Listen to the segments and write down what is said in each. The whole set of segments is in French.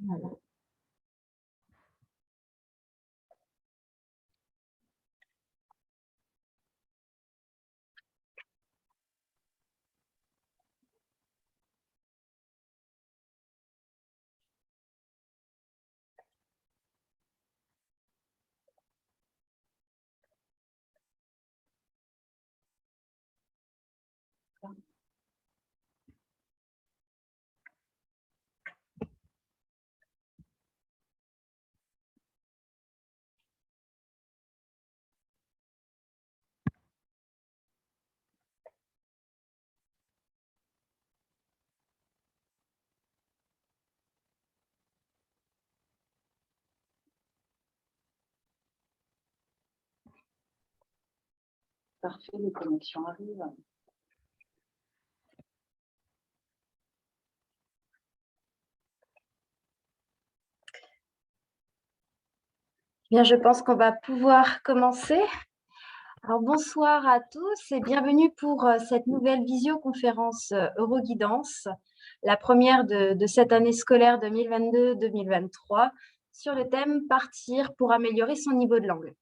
Voilà. Parfait, les connexions arrivent. Bien, je pense qu'on va pouvoir commencer. Alors, bonsoir à tous et bienvenue pour cette nouvelle visioconférence Euroguidance, la première de cette année scolaire 2022-2023, sur le thème « Partir pour améliorer son niveau de langue ».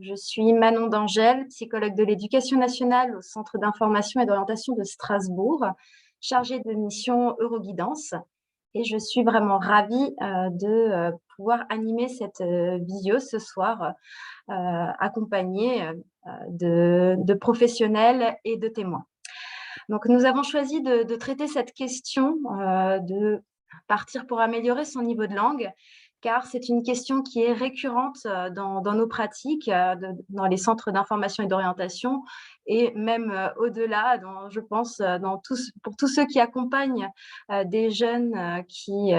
Je suis Manon D'Angèle, psychologue de l'éducation nationale au Centre d'information et d'orientation de Strasbourg, chargée de mission Euroguidance. Et je suis vraiment ravie de pouvoir animer cette visio ce soir, accompagnée de professionnels et de témoins. Donc, nous avons choisi de traiter cette question de partir pour améliorer son niveau de langue, car c'est une question qui est récurrente dans nos pratiques, dans les centres d'information et d'orientation, et même au-delà, je pense, pour tous ceux qui accompagnent des jeunes qui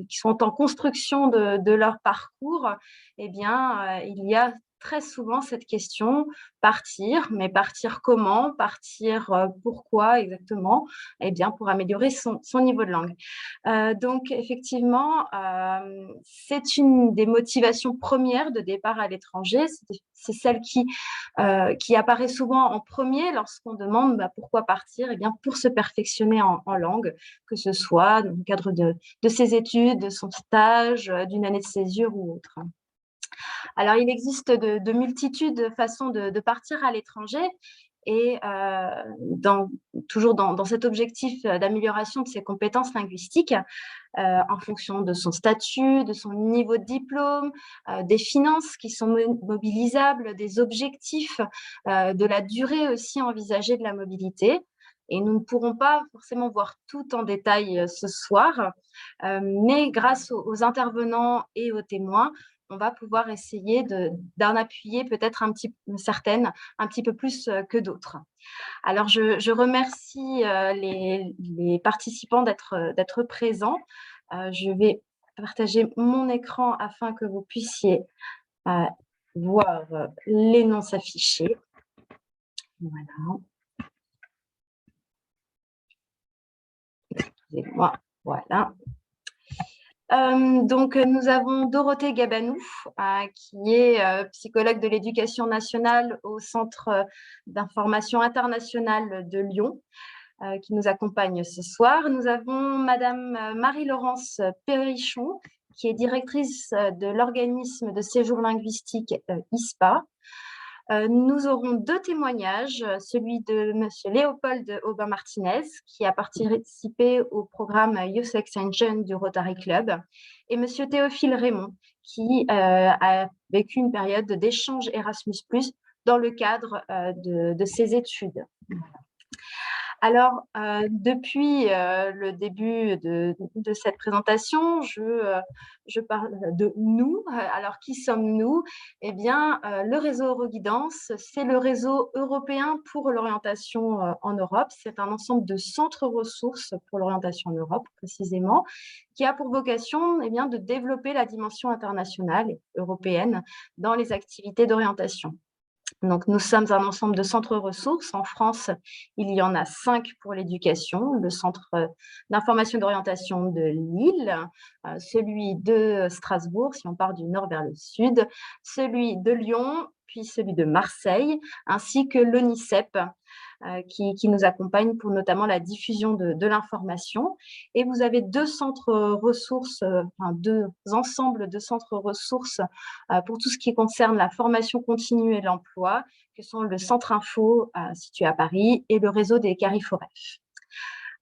sont en construction de leur parcours. Eh bien, il y a très souvent cette question, partir, mais partir comment? Partir pourquoi exactement? Eh bien, pour améliorer son niveau de langue. Donc, effectivement, c'est une des motivations premières de départ à l'étranger. C'est celle qui apparaît souvent en premier lorsqu'on demande pourquoi partir? Eh bien, pour se perfectionner en langue, que ce soit dans le cadre de ses études, de son stage, d'une année de césure ou autre. Alors, il existe de multitudes de façons de partir à l'étranger et toujours dans cet objectif d'amélioration de ses compétences linguistiques, en fonction de son statut, de son niveau de diplôme, des finances qui sont mobilisables, des objectifs, de la durée aussi envisagée de la mobilité. Et nous ne pourrons pas forcément voir tout en détail ce soir, mais grâce aux intervenants et aux témoins, on va pouvoir essayer d'en appuyer peut-être certaines un petit peu plus que d'autres. Alors, je remercie les participants d'être présents. Je vais partager mon écran afin que vous puissiez voir les noms s'afficher. Voilà. Excusez-moi. Voilà. Donc, nous avons Dorothée Gabanou, qui est psychologue de l'éducation nationale au Centre d'information internationale de Lyon, qui nous accompagne ce soir. Nous avons Madame Marie-Laurence Perrichon, qui est directrice de l'organisme de séjour linguistique ISPA. Nous aurons deux témoignages, celui de Monsieur Léopold Aubin-Martinez, qui a participé au programme Youth Extension du Rotary Club, et Monsieur Théophile Raymond, qui a vécu une période d'échange Erasmus+, dans le cadre de ses études. Alors, depuis le début de cette présentation, je parle de nous. Alors, qui sommes-nous? Eh bien, le réseau Euroguidance, c'est le réseau européen pour l'orientation en Europe. C'est un ensemble de centres ressources pour l'orientation en Europe, précisément, qui a pour vocation de développer la dimension internationale et européenne dans les activités d'orientation. Donc, nous sommes un ensemble de centres ressources. En France, il y en a 5 pour l'éducation. Le centre d'information et d'orientation de Lille, celui de Strasbourg, si on part du nord vers le sud, celui de Lyon, puis celui de Marseille, ainsi que l'ONICEP, qui nous accompagnent pour notamment la diffusion de l'information. Et vous avez deux centres ressources, enfin deux ensembles de centres ressources pour tout ce qui concerne la formation continue et l'emploi, que sont le Centre Info situé à Paris et le réseau des Cariforef.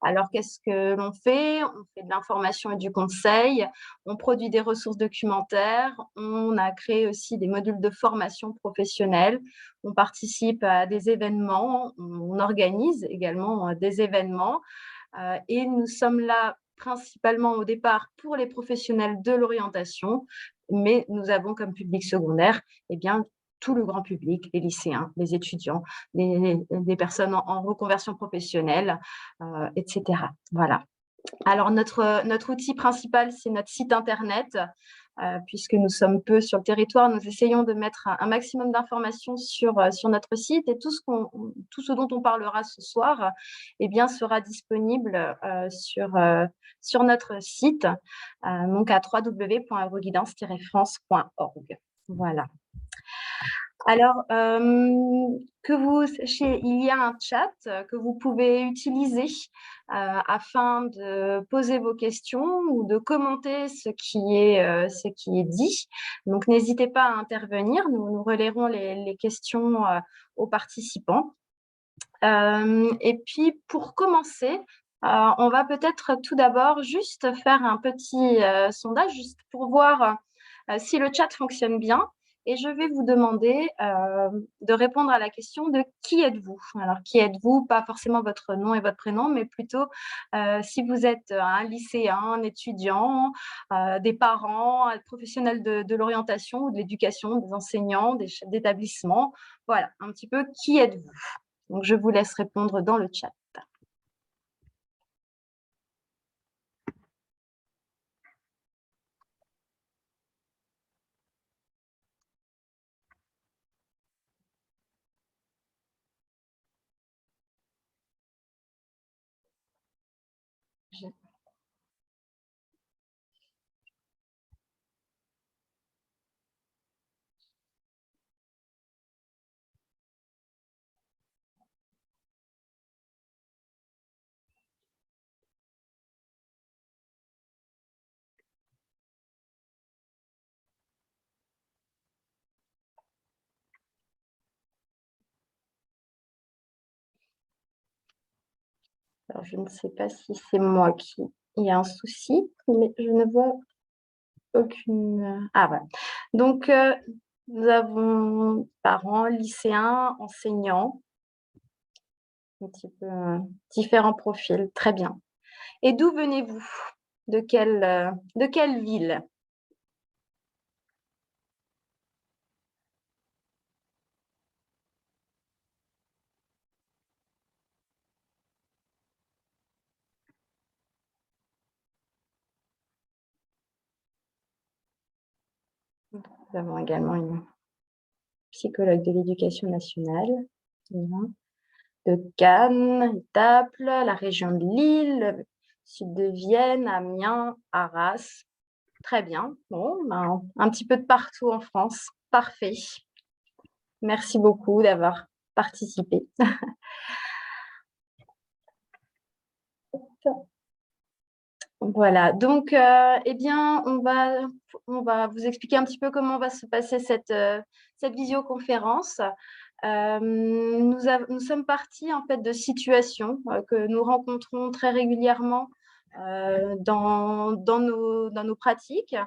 Alors, qu'est-ce que l'on fait? On fait de l'information et du conseil, on produit des ressources documentaires, on a créé aussi des modules de formation professionnelle, on participe à des événements, on organise également des événements et nous sommes là principalement au départ pour les professionnels de l'orientation, mais nous avons comme public secondaire eh bien, tout le grand public, les lycéens, les étudiants, des personnes en reconversion professionnelle, etc. Voilà. Alors, notre outil principal, c'est notre site internet. Puisque nous sommes peu sur le territoire, nous essayons de mettre un maximum d'informations sur notre site et tout ce dont on parlera ce soir eh bien, sera disponible sur notre site, donc à www.euroguidance-france.org. Voilà. Alors, que vous sachiez, il y a un chat que vous pouvez utiliser afin de poser vos questions ou de commenter ce qui est dit. Donc, n'hésitez pas à intervenir. Nous relayerons les questions aux participants. Et puis, pour commencer, on va peut-être tout d'abord juste faire un petit sondage, juste pour voir si le chat fonctionne bien. Et je vais vous demander de répondre à la question de qui êtes-vous? Alors, qui êtes-vous? Pas forcément votre nom et votre prénom, mais plutôt si vous êtes un lycéen, un étudiant, des parents, un professionnel de l'orientation ou de l'éducation, des enseignants, des chefs d'établissement. Voilà, un petit peu qui êtes-vous? Donc, je vous laisse répondre dans le chat. Alors, je ne sais pas si c'est moi qui... Il y a un souci, mais je ne vois aucune... Ah, voilà. Donc, nous avons parents, lycéens, enseignants, un petit peu différents profils. Très bien. Et d'où venez-vous? De quelle ville? Nous avons également une psychologue de l'éducation nationale. Voilà. De Cannes, Naples, la région de Lille, sud de Vienne, Amiens, Arras. Très bien. Bon, ben, un petit peu de partout en France. Parfait. Merci beaucoup d'avoir participé. Voilà, donc, eh bien, on va vous expliquer un petit peu comment va se passer cette visioconférence. Nous sommes partis en fait de situations que nous rencontrons très régulièrement dans nos pratiques,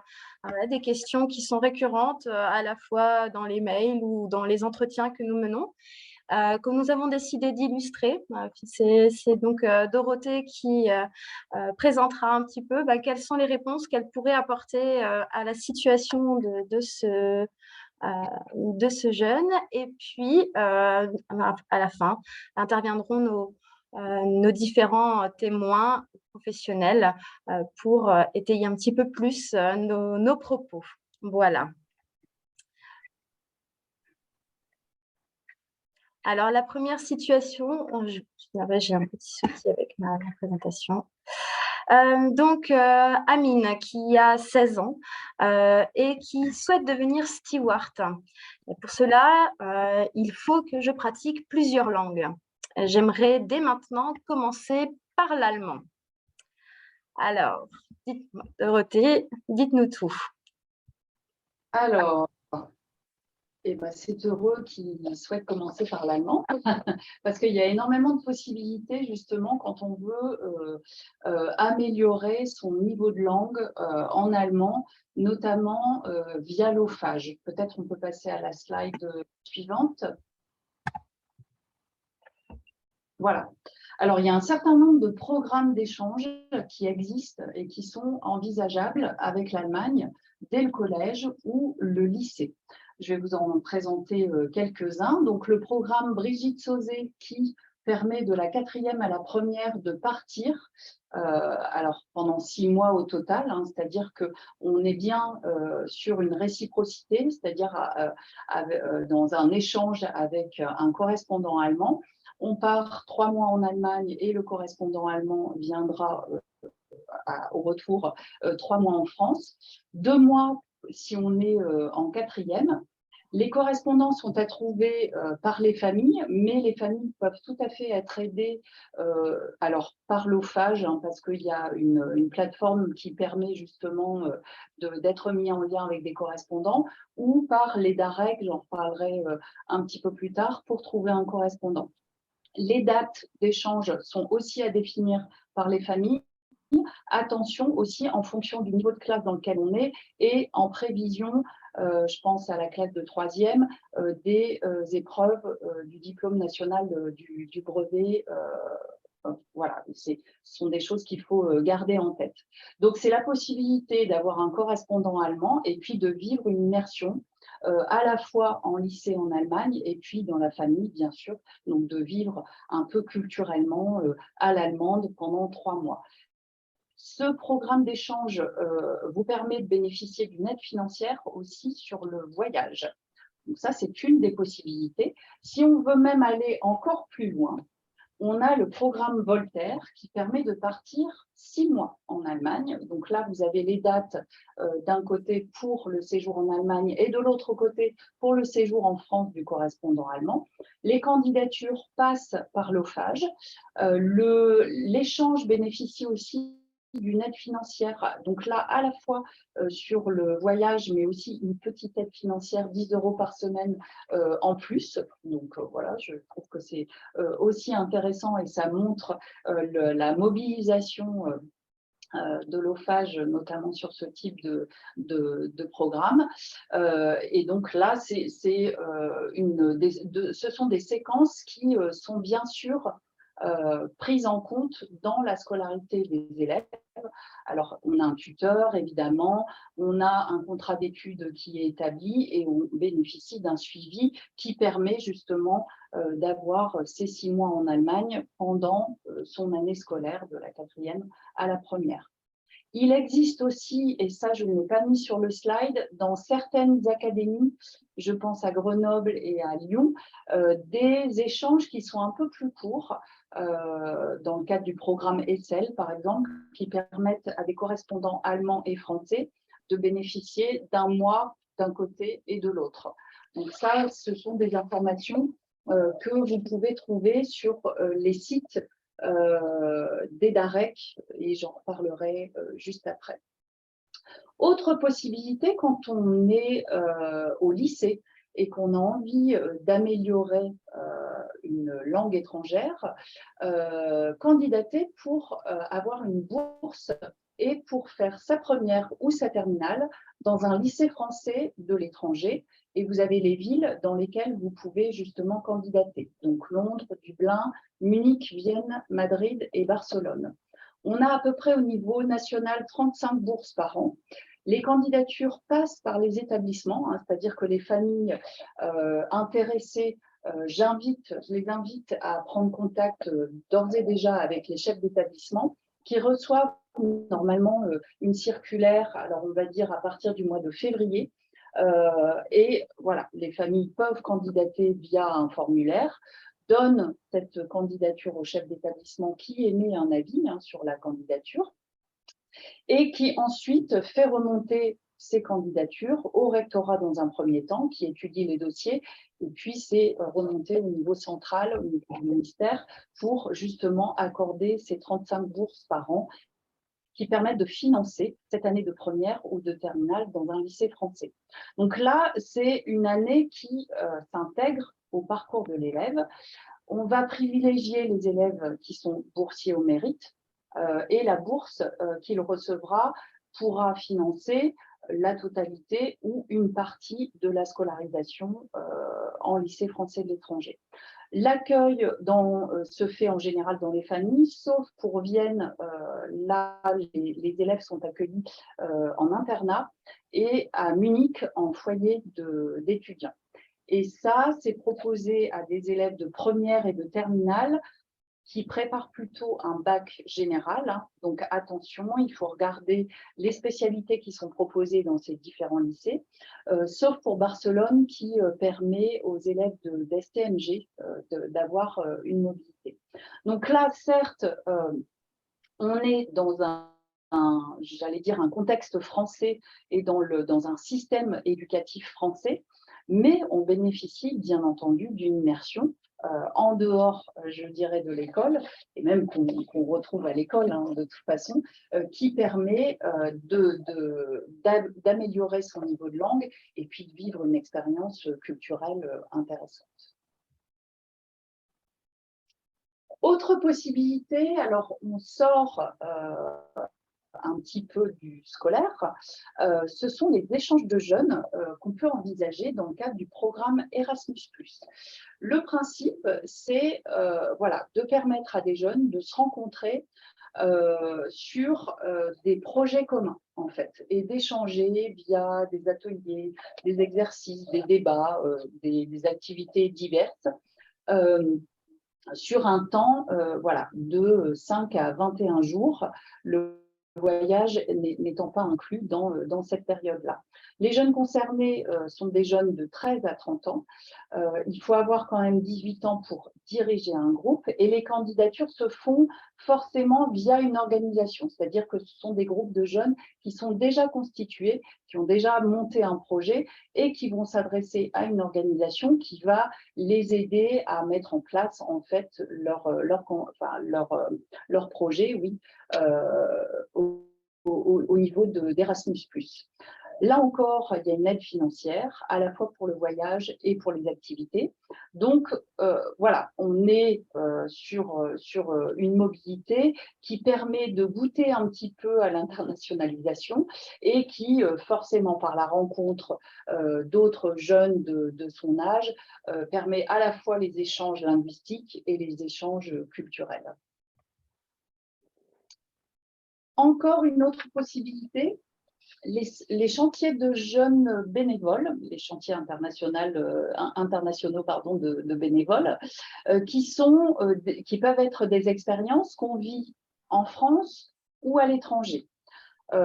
des questions qui sont récurrentes à la fois dans les mails ou dans les entretiens que nous menons. Que nous avons décidé d'illustrer. C'est donc Dorothée qui présentera un petit peu quelles sont les réponses qu'elle pourrait apporter à la situation de ce jeune. Et puis, à la fin, interviendront nos différents témoins professionnels pour étayer un petit peu plus nos propos. Voilà. Alors, la première situation, j'ai un petit souci avec ma présentation. Donc, Amine, qui a 16 ans et qui souhaite devenir steward. Et pour cela, il faut que je pratique plusieurs langues. J'aimerais dès maintenant commencer par l'allemand. Alors, dites-moi, Dorothée, dites-nous tout. Alors, eh ben, c'est heureux qu'ils souhaitent commencer par l'allemand, parce qu'il y a énormément de possibilités justement quand on veut améliorer son niveau de langue en allemand, notamment via l'ophage. Peut-être on peut passer à la slide suivante. Voilà. Alors, il y a un certain nombre de programmes d'échange qui existent et qui sont envisageables avec l'Allemagne dès le collège ou le lycée. Je vais vous en présenter quelques-uns. Donc, le programme Brigitte Sauzet qui permet de la 4e à la 1re de partir, alors pendant 6 mois au total, hein, c'est-à-dire qu'on est bien sur une réciprocité, c'est-à-dire dans un échange avec un correspondant allemand. On part 3 mois en Allemagne et le correspondant allemand viendra au retour 3 mois en France. 2 mois si on est en 4e. Les correspondants sont à trouver par les familles, mais les familles peuvent tout à fait être aidées alors par l'ophage, hein, parce qu'il y a une plateforme qui permet justement d'être mis en lien avec des correspondants, ou par les DAREC, j'en reparlerai un petit peu plus tard, pour trouver un correspondant. Les dates d'échange sont aussi à définir par les familles. Attention aussi en fonction du niveau de classe dans lequel on est et en prévision, je pense à la classe de 3e, des épreuves du diplôme national du brevet. Voilà, ce sont des choses qu'il faut garder en tête. Donc, c'est la possibilité d'avoir un correspondant allemand et puis de vivre une immersion à la fois en lycée en Allemagne et puis dans la famille, bien sûr, donc de vivre un peu culturellement à l'allemande pendant 3 mois. Ce programme d'échange vous permet de bénéficier d'une aide financière aussi sur le voyage. Donc ça, c'est une des possibilités. Si on veut même aller encore plus loin, on a le programme Voltaire qui permet de partir 6 mois en Allemagne. Donc là, vous avez les dates d'un côté pour le séjour en Allemagne et de l'autre côté pour le séjour en France du correspondant allemand. Les candidatures passent par l'OFAGE. L'échange bénéficie aussi d'une aide financière. Donc là, à la fois sur le voyage, mais aussi une petite aide financière, 10 € par semaine en plus. Donc voilà, je trouve que c'est aussi intéressant et ça montre la mobilisation de l'OFAGE, notamment sur ce type de programme. Et donc là, ce sont des séquences qui sont bien sûr prises en compte dans la scolarité des élèves. Alors, on a un tuteur, évidemment, on a un contrat d'études qui est établi et on bénéficie d'un suivi qui permet justement d'avoir ces 6 mois en Allemagne pendant son année scolaire de la 4e à la 1re. Il existe aussi, et ça je ne l'ai pas mis sur le slide, dans certaines académies, je pense à Grenoble et à Lyon, des échanges qui sont un peu plus courts, dans le cadre du programme ESSEL par exemple, qui permettent à des correspondants allemands et français de bénéficier d'un mois d'un côté et de l'autre. Donc ça, ce sont des informations que vous pouvez trouver sur les sites des DAREC, et j'en reparlerai juste après. Autre possibilité, quand on est au lycée et qu'on a envie d'améliorer une langue étrangère, candidater pour avoir une bourse et pour faire sa première ou sa terminale dans un lycée français de l'étranger. Et vous avez les villes dans lesquelles vous pouvez justement candidater. Donc Londres, Dublin, Munich, Vienne, Madrid et Barcelone. On a à peu près au niveau national 35 bourses par an. Les candidatures passent par les établissements, hein, c'est-à-dire que les familles intéressées, je les invite à prendre contact d'ores et déjà avec les chefs d'établissement qui reçoivent normalement une circulaire, alors on va dire à partir du mois de février. Et voilà, les familles peuvent candidater via un formulaire, donnent cette candidature au chef d'établissement qui émet un avis sur la candidature et qui ensuite fait remonter ces candidatures au rectorat dans un premier temps, qui étudie les dossiers, et puis c'est remonté au niveau central, au niveau du ministère, pour justement accorder ces 35 bourses par an qui permettent de financer cette année de première ou de terminale dans un lycée français. Donc là, c'est une année qui s'intègre au parcours de l'élève. On va privilégier les élèves qui sont boursiers au mérite et la bourse qu'il recevra pourra financer la totalité ou une partie de la scolarisation en lycée français de l'étranger. L'accueil se fait en général dans les familles, sauf pour Vienne, là, les élèves sont accueillis en internat, et à Munich, en foyer d'étudiants. Et ça, c'est proposé à des élèves de première et de terminale qui préparent plutôt un bac général. Hein. Donc attention, il faut regarder les spécialités qui sont proposées dans ces différents lycées, sauf pour Barcelone qui permet aux élèves d'STMG d'avoir une mobilité. Donc là, certes, on est dans j'allais dire, un contexte français et dans un système éducatif français, mais on bénéficie bien entendu d'une immersion en dehors, je dirais, de l'école, et même qu'on retrouve à l'école hein, de toute façon, qui permet d'améliorer son niveau de langue et puis de vivre une expérience culturelle intéressante. Autre possibilité, alors on sort un petit peu du scolaire, ce sont les échanges de jeunes qu'on peut envisager dans le cadre du programme Erasmus+. Le principe, c'est voilà, de permettre à des jeunes de se rencontrer sur des projets communs, en fait, et d'échanger via des ateliers, des exercices, des débats, des activités diverses. Sur un temps voilà, de 5 à 21 jours, le voyage n'étant pas inclus dans cette période-là. Les jeunes concernés sont des jeunes de 13 à 30 ans. Il faut avoir quand même 18 ans pour diriger un groupe et les candidatures se font forcément via une organisation, c'est-à-dire que ce sont des groupes de jeunes qui sont déjà constitués, qui ont déjà monté un projet et qui vont s'adresser à une organisation qui va les aider à mettre en place en fait leur projet, oui, au niveau d'Erasmus+. Là encore, il y a une aide financière, à la fois pour le voyage et pour les activités. Donc, voilà, on est sur une mobilité qui permet de goûter un petit peu à l'internationalisation et qui, forcément par la rencontre d'autres jeunes de son âge, permet à la fois les échanges linguistiques et les échanges culturels. Encore une autre possibilité, les chantiers de jeunes bénévoles, les chantiers internationaux de bénévoles, qui peuvent être des expériences qu'on vit en France ou à l'étranger.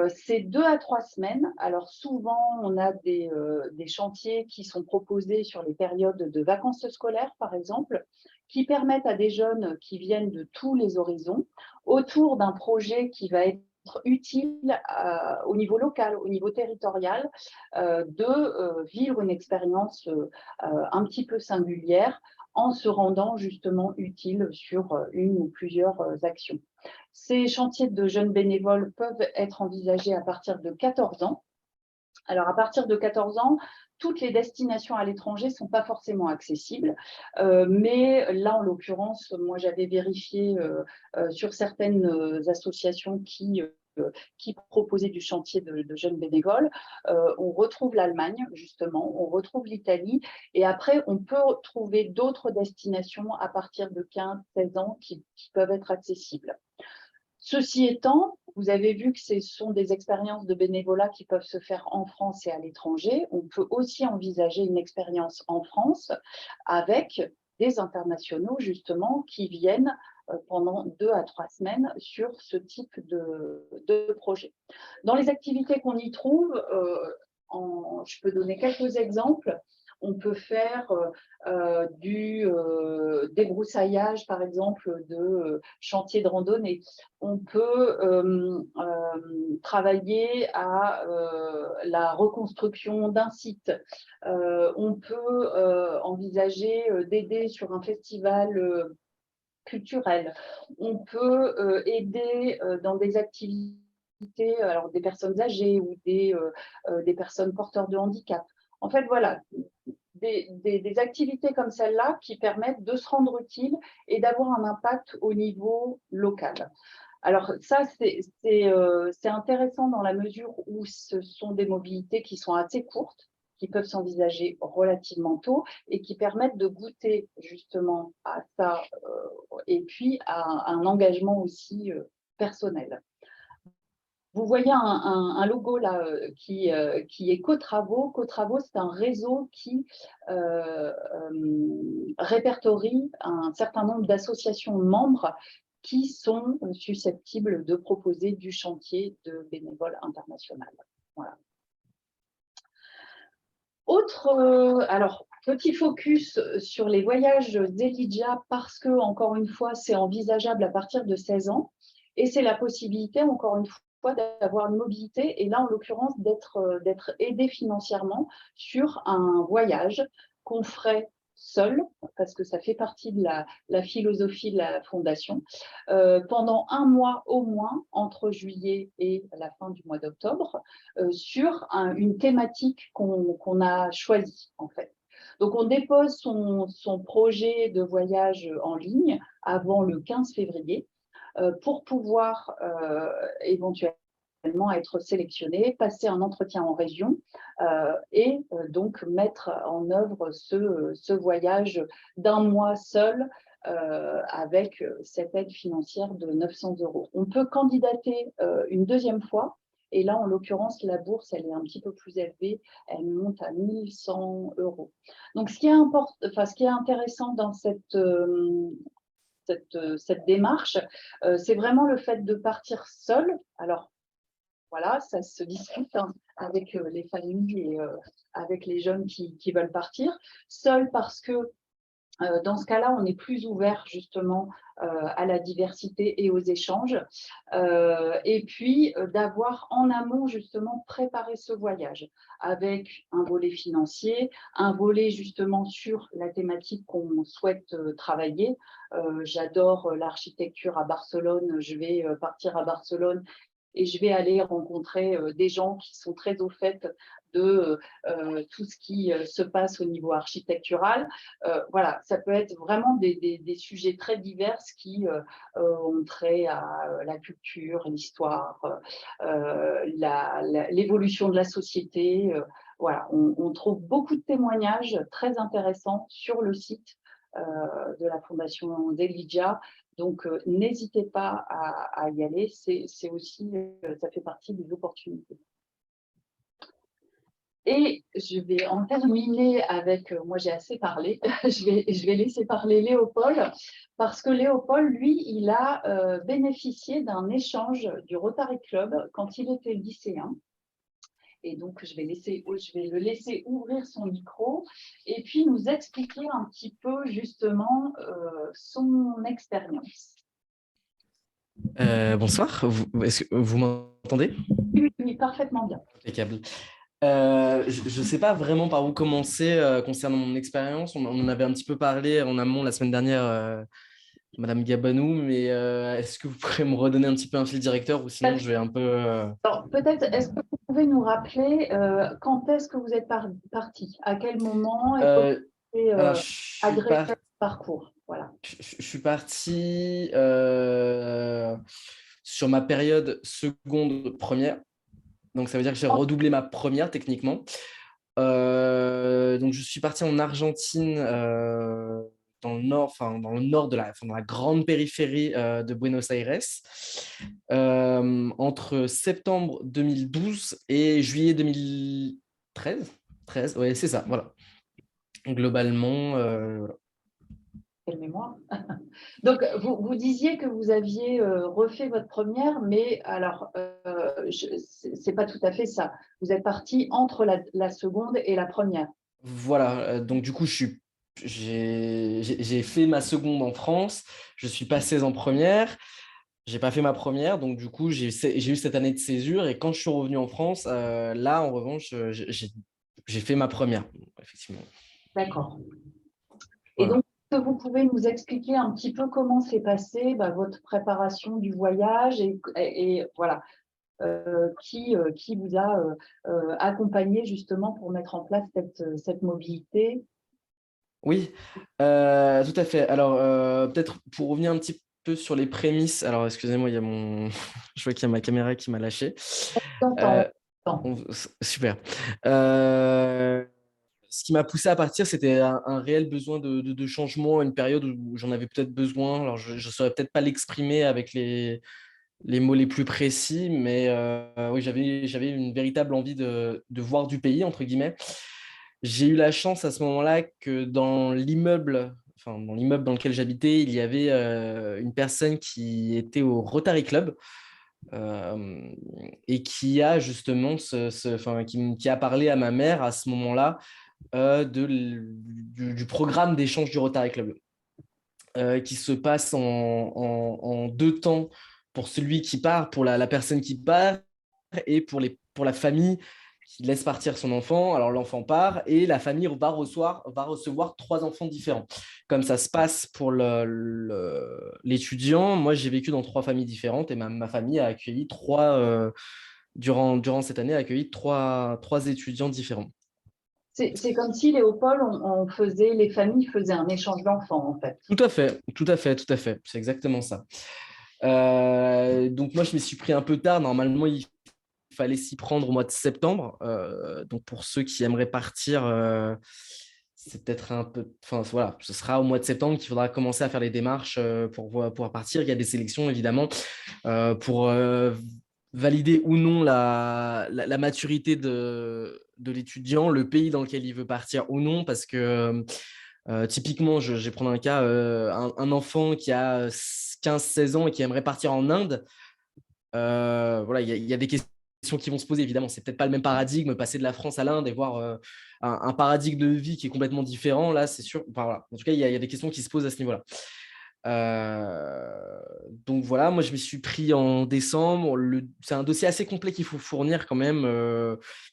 C'est 2 à 3 semaines. Alors souvent, on a des chantiers qui sont proposés sur les périodes de vacances scolaires, par exemple, qui permettent à des jeunes qui viennent de tous les horizons, autour d'un projet qui va être utile au niveau local, au niveau territorial, de vivre une expérience un petit peu singulière en se rendant justement utile sur une ou plusieurs actions. Ces chantiers de jeunes bénévoles peuvent être envisagés à partir de 14 ans. Alors, à partir de 14 ans, toutes les destinations à l'étranger ne sont pas forcément accessibles. Mais là, en l'occurrence, moi, j'avais vérifié sur certaines associations qui proposaient du chantier de jeunes bénévoles. On retrouve l'Allemagne, justement, on retrouve l'Italie. Et après, on peut trouver d'autres destinations à partir de 15-16 ans qui peuvent être accessibles. Ceci étant, vous avez vu que ce sont des expériences de bénévolat qui peuvent se faire en France et à l'étranger. On peut aussi envisager une expérience en France avec des internationaux, justement, qui viennent pendant 2 à 3 semaines sur ce type de projet. Dans les activités qu'on y trouve, je peux donner quelques exemples. On peut faire du débroussaillage, par exemple, de chantier de randonnée. On peut travailler à la reconstruction d'un site. On peut envisager d'aider sur un festival culturel. On peut aider dans des activités, alors des personnes âgées ou des personnes porteurs de handicap. En fait, voilà, des activités comme celle-là qui permettent de se rendre utile et d'avoir un impact au niveau local. Alors ça, c'est intéressant dans la mesure où ce sont des mobilités qui sont assez courtes, qui peuvent s'envisager relativement tôt et qui permettent de goûter justement à ça et puis à un engagement aussi personnel. Vous voyez un logo là qui est Co-Travaux. Co-Travaux, c'est un réseau qui répertorie un certain nombre d'associations membres qui sont susceptibles de proposer du chantier de bénévoles international. Voilà. Alors, petit focus sur les voyages d'Elijah parce que, encore une fois, c'est envisageable à partir de 16 ans et c'est la possibilité, encore une fois, d'avoir une mobilité et là, en l'occurrence, d'être aidé financièrement sur un voyage qu'on ferait seul, parce que ça fait partie de la philosophie de la Fondation, pendant un mois au moins, entre juillet et la fin du mois d'octobre, sur une thématique qu'on a choisie, en fait. Donc, on dépose son projet de voyage en ligne avant le 15 février pour pouvoir éventuellement être sélectionné, passer un entretien en région et donc mettre en œuvre ce voyage d'un mois seul avec cette aide financière de 900 €. On peut candidater une deuxième fois et là, en l'occurrence, la bourse, elle est un petit peu plus élevée, elle monte à 1100 €. Donc, ce qui est intéressant dans cette démarche, c'est vraiment le fait de partir seul. Alors, voilà, ça se discute avec les familles et avec les jeunes qui veulent partir. Seul parce que dans ce cas-là, on est plus ouvert justement à la diversité et aux échanges. Et puis, d'avoir en amont justement préparé ce voyage avec un volet financier, un volet justement sur la thématique qu'on souhaite travailler. J'adore l'architecture à Barcelone, je vais partir à Barcelone et je vais aller rencontrer des gens qui sont très au fait de tout ce qui se passe au niveau architectural. Voilà, ça peut être vraiment des sujets très divers qui ont trait à la culture, l'histoire, l'évolution de la société. Voilà, on trouve beaucoup de témoignages très intéressants sur le site de la Fondation d'Elijah. Donc, n'hésitez pas à y aller, c'est aussi, ça fait partie des opportunités. Et je vais en terminer avec, moi j'ai assez parlé, je vais laisser parler Léopold, parce que Léopold, lui, il a bénéficié d'un échange du Rotary Club quand il était lycéen. Et donc, je vais le laisser ouvrir son micro et puis nous expliquer un petit peu justement son expérience. Bonsoir, est-ce que vous m'entendez? Oui, parfaitement bien. Impeccable. Je ne sais pas vraiment par où commencer concernant mon expérience. On en avait un petit peu parlé en amont la semaine dernière, Madame Gabanou, mais est-ce que vous pourrez me redonner un petit peu un fil directeur ou sinon je vais un peu… Alors, peut-être, est-ce que vous pouvez nous rappeler quand est-ce que vous êtes parti? À quel moment et comment vous alors, avez agrégé le parcours? Voilà. je suis parti sur ma période seconde première. Donc, ça veut dire que j'ai redoublé ma première techniquement. Donc, je suis parti en Argentine, dans le nord, dans le nord dans la grande périphérie de Buenos Aires, entre septembre 2012 et juillet 2013. 13, ouais, c'est ça, voilà. Globalement, voilà. Quelle mémoire. Donc, vous disiez que vous aviez refait votre première, mais alors, ce n'est pas tout à fait ça. Vous êtes parti entre la seconde et la première. Voilà, donc du coup, j'ai fait ma seconde en France, je suis passé en première, j'ai pas fait ma première, donc du coup, j'ai eu cette année de césure. Et quand je suis revenu en France, là, en revanche, j'ai fait ma première, effectivement. D'accord. Et Voilà. donc, est-ce que vous pouvez nous expliquer un petit peu comment s'est passée votre préparation du voyage et voilà, qui vous a accompagné justement pour mettre en place cette mobilité? Oui, tout à fait. Alors, peut-être pour revenir un petit peu sur les prémices. Alors, excusez-moi, il y a mon... je vois qu'il y a ma caméra qui m'a lâché. J'entends. Euh, Super. Euh, Ce qui m'a poussé à partir, c'était un réel besoin de changement, une période où j'en avais peut-être besoin. Alors, je ne saurais peut-être pas l'exprimer avec les mots les plus précis, mais oui, j'avais une véritable envie de voir du pays, entre guillemets. J'ai eu la chance à ce moment-là que dans l'immeuble dans lequel j'habitais, il y avait une personne qui était au Rotary Club euh, et qui a justement qui a parlé à ma mère à ce moment-là du programme d'échange du Rotary Club qui se passe en deux temps pour celui qui part, pour la personne qui part et pour la famille qui laisse partir son enfant. Alors l'enfant part et la famille va recevoir trois enfants différents. Comme ça se passe pour l'étudiant, moi j'ai vécu dans trois familles différentes et ma famille a accueilli durant cette année, a accueilli trois étudiants différents. C'est comme si, Léopold, les familles faisaient un échange d'enfants, en fait. Tout à fait, tout à fait, tout à fait. C'est exactement ça. Donc moi, je me suis pris un peu tard. Normalement, il fallait s'y prendre au mois de septembre. Donc pour ceux qui aimeraient partir, c'est peut-être un peu... Enfin voilà, ce sera au mois de septembre qu'il faudra commencer à faire les démarches pour pouvoir partir. Il y a des sélections, évidemment, pour valider ou non la maturité de l'étudiant, le pays dans lequel il veut partir ou non, parce que typiquement, je vais prendre un cas, un enfant qui a 15-16 ans et qui aimerait partir en Inde. Voilà, il y a des questions qui vont se poser, évidemment. C'est peut-être pas le même paradigme, passer de la France à l'Inde et voir un paradigme de vie qui est complètement différent. Là, c'est sûr. Enfin, voilà. En tout cas, il y a des questions qui se posent à ce niveau-là. Donc voilà, moi je me suis pris en décembre. C'est un dossier assez complet qu'il faut fournir quand même,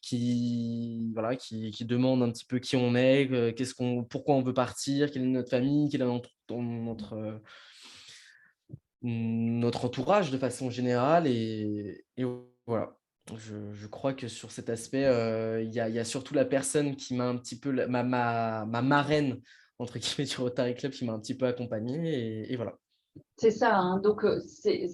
qui demande un petit peu qui on est, pourquoi on veut partir, quelle est notre famille, quel est notre entourage de façon générale. Et voilà, je crois que sur cet aspect, il y a surtout la personne qui m'a un petit peu, ma marraine, entre guillemets, du Rotary Club, qui m'a un petit peu accompagné. Et voilà. C'est ça, hein. Donc, si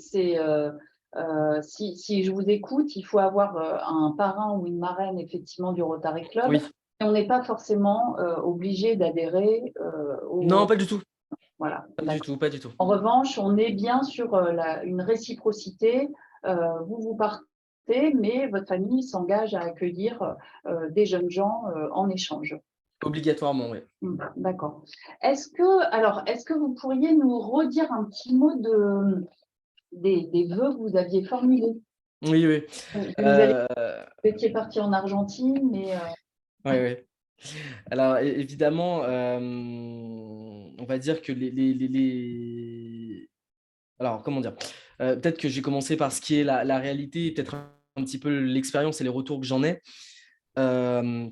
je vous écoute, il faut avoir un parrain ou une marraine, effectivement, du Rotary Club. Oui, Et on n'est pas forcément obligé d'adhérer non, pas du tout. Voilà, Pas du d'accord. tout, pas du tout. En revanche, on est bien sur une réciprocité. Vous partez, mais votre famille s'engage à accueillir des jeunes gens en échange. Obligatoirement, oui. D'accord. Est-ce que vous pourriez nous redire un petit mot des vœux que vous aviez formulés? Oui, oui. Vous étiez parti en Argentine, mais Ouais, ouais. Alors, évidemment, on va dire que Alors, comment dire? Peut-être que j'ai commencé par ce qui est la réalité, peut-être un petit peu l'expérience et les retours que j'en ai. Euh,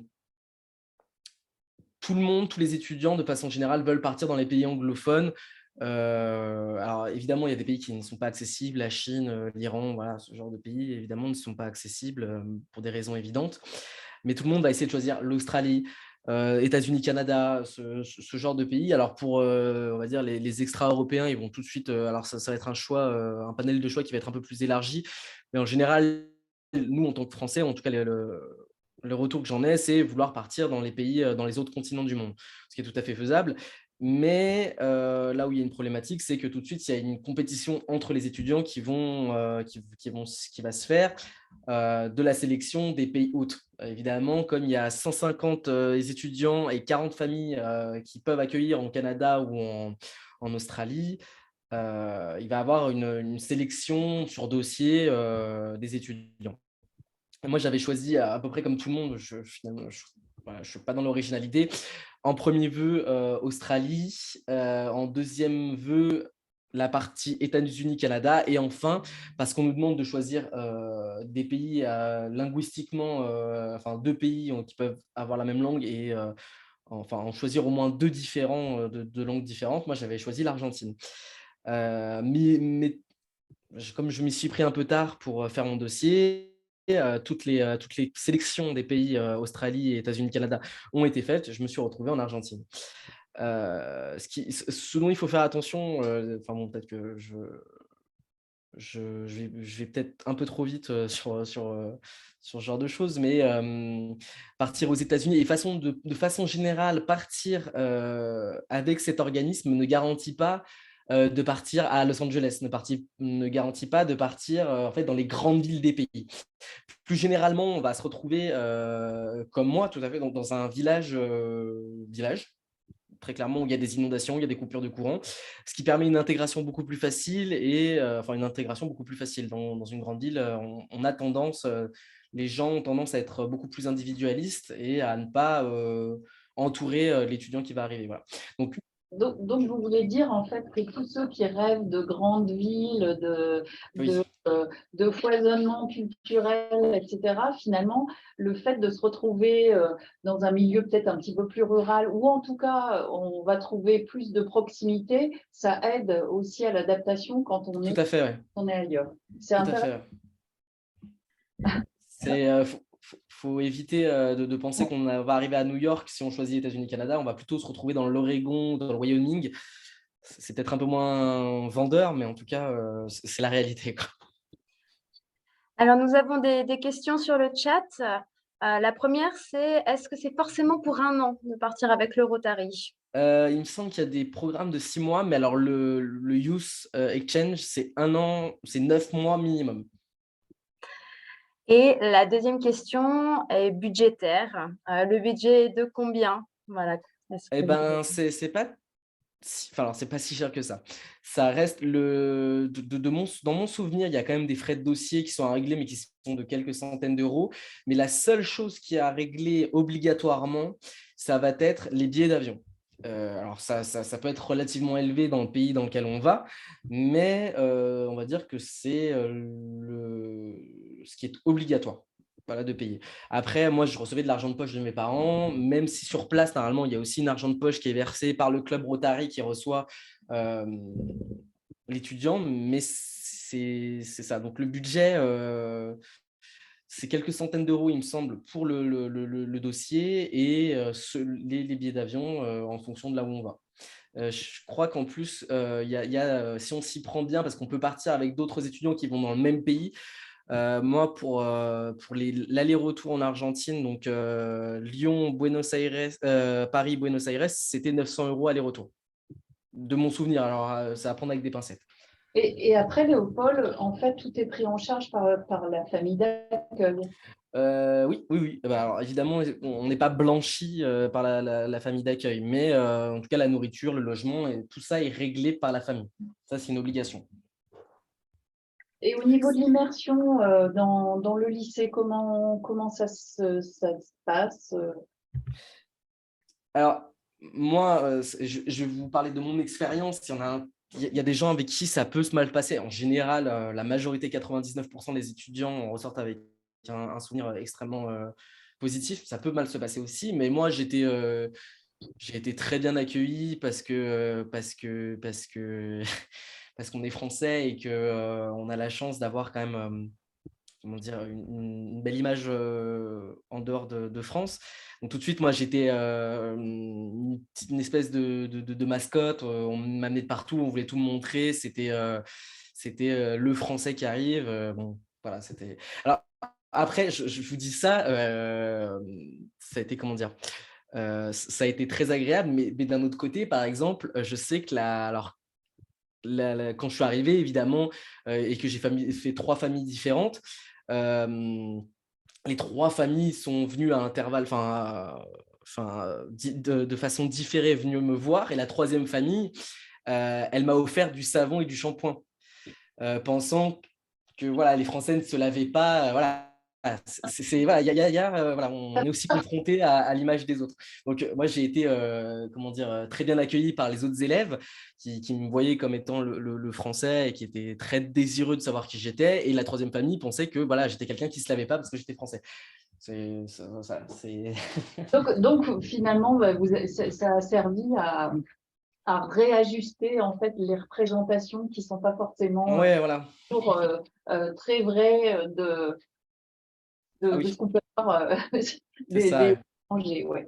Tout le monde, tous les étudiants, de façon générale, veulent partir dans les pays anglophones. Alors, évidemment, il y a des pays qui ne sont pas accessibles, la Chine, l'Iran, voilà, ce genre de pays, évidemment, ne sont pas accessibles pour des raisons évidentes. Mais tout le monde va essayer de choisir l'Australie, États-Unis, Canada, ce genre de pays. Alors, pour, on va dire, les extra-européens, ils vont tout de suite... alors, ça va être un choix, un panel de choix qui va être un peu plus élargi. Mais en général, nous, en tant que Français, en tout cas, le retour que j'en ai, c'est vouloir partir dans les pays, dans les autres continents du monde, ce qui est tout à fait faisable. Mais là où il y a une problématique, c'est que tout de suite, il y a une compétition entre les étudiants qui va se faire de la sélection des pays hôtes. Évidemment, comme il y a 150 étudiants et 40 familles qui peuvent accueillir en Canada ou en Australie, il va y avoir une sélection sur dossier des étudiants. Moi, j'avais choisi à peu près comme tout le monde, finalement, voilà, je ne suis pas dans l'originalité. En premier vœu, Australie. En deuxième vœu, la partie États-Unis, Canada, et enfin, parce qu'on nous demande de choisir des pays linguistiquement, enfin 2 pays qui peuvent avoir la même langue et enfin en choisir au moins 2 différents de langues différentes. Moi, j'avais choisi l'Argentine. Mais comme je m'y suis pris un peu tard pour faire mon dossier, toutes les sélections des pays Australie, États-Unis, Canada ont été faites. Je me suis retrouvé en Argentine. Ce dont il faut faire attention, enfin bon, peut-être que je vais peut-être un peu trop vite sur ce genre de choses, mais partir aux États-Unis et de façon générale, partir avec cet organisme ne garantit pas de partir à Los Angeles, ne garantit pas de partir en fait, dans les grandes villes des pays. Plus généralement, on va se retrouver, comme moi, tout à fait, dans un village très clairement, où il y a des inondations, il y a des coupures de courant, ce qui permet une intégration beaucoup plus facile et enfin une intégration beaucoup plus facile. Dans une grande ville, on a tendance, les gens ont tendance à être beaucoup plus individualistes et à ne pas entourer l'étudiant qui va arriver. Voilà. Donc, Donc, vous voulez dire en fait que tous ceux qui rêvent de grandes villes, oui. de foisonnement culturel, etc., finalement, le fait de se retrouver dans un milieu peut-être un petit peu plus rural, ou en tout cas, on va trouver plus de proximité, ça aide aussi à l'adaptation quand Tout à fait, ouais. on est ailleurs. C'est Tout à intéressant. fait. Faut éviter de penser qu'on va arriver à New York si on choisit États-Unis-Canada. On va plutôt se retrouver dans l'Oregon, dans le Wyoming. C'est peut-être un peu moins vendeur, mais en tout cas, c'est la réalité, quoi. Alors, nous avons des questions sur le chat. La première, c'est est-ce que c'est forcément pour 1 an de partir avec le Rotary? Il me semble qu'il y a des programmes de 6 mois, mais alors le Youth Exchange, c'est 1 an, c'est 9 mois minimum. Et la deuxième question est budgétaire. Le budget est de combien? Voilà. Eh ben, c'est pas enfin, alors, c'est pas si cher que ça. Ça reste dans mon souvenir, il y a quand même des frais de dossier qui sont à régler, mais qui sont de quelques centaines d'euros. Mais la seule chose qui est à régler obligatoirement, ça va être les billets d'avion. Alors, ça peut être relativement élevé dans le pays dans lequel on va, mais on va dire que c'est ce qui est obligatoire. Voilà, de payer. Après, moi, je recevais de l'argent de poche de mes parents, même si sur place, normalement, il y a aussi une argent de poche qui est versé par le club Rotary qui reçoit l'étudiant, mais c'est ça. Donc, le budget, c'est quelques centaines d'euros, il me semble, pour le dossier et les billets d'avion en fonction de là où on va. Je crois qu'en plus, si on s'y prend bien, parce qu'on peut partir avec d'autres étudiants qui vont dans le même pays. Moi, pour l'aller-retour en Argentine, donc Lyon, Buenos Aires, Paris, Buenos Aires, c'était 900 € aller-retour. De mon souvenir, alors ça va prendre avec des pincettes. Et après, Léopold, en fait, tout est pris en charge par la famille d'accueil. Oui. Bah, alors, évidemment, on n'est pas blanchi par la famille d'accueil, mais en tout cas, la nourriture, le logement, et tout ça est réglé par la famille. Ça, c'est une obligation. Et au niveau de l'immersion dans le lycée, comment ça se passe? Alors, moi, je vais vous parler de mon expérience. Il y a des gens avec qui ça peut se mal passer. En général, la majorité, 99% des étudiants ressortent avec un souvenir extrêmement positif. Ça peut mal se passer aussi, mais moi, j'ai été très bien accueilli parce qu'on est français et qu'on a la chance d'avoir quand même comment dire, une belle image en dehors de France. Donc tout de suite, moi, j'étais une espèce de mascotte. On m'amenait de partout, on voulait tout me montrer. C'était le Français qui arrive. Bon, voilà, c'était. Alors après, je vous dis ça, ça a été comment dire. Ça a été très agréable, mais d'un autre côté, par exemple, je sais que quand je suis arrivé, évidemment, et que j'ai fait 3 familles différentes, les 3 familles sont venues à intervalles, de façon différée, venues me voir. Et la 3e famille, elle m'a offert du savon et du shampoing, pensant que voilà, les Français ne se lavaient pas. Voilà, voilà, voilà, on est aussi confronté à l'image des autres. Donc, moi, j'ai été comment dire, très bien accueilli par les autres élèves qui me voyaient comme étant le français et qui étaient très désireux de savoir qui j'étais. Et la troisième famille pensait que voilà, j'étais quelqu'un qui ne se lavait pas parce que j'étais français. C'est... Donc, finalement, ça a servi à réajuster en fait les représentations qui ne sont pas forcément Ouais, voilà. toujours très vraies Ah de ce oui, qu'on peut voir c'est ça. des Ouais. étrangers. Ouais.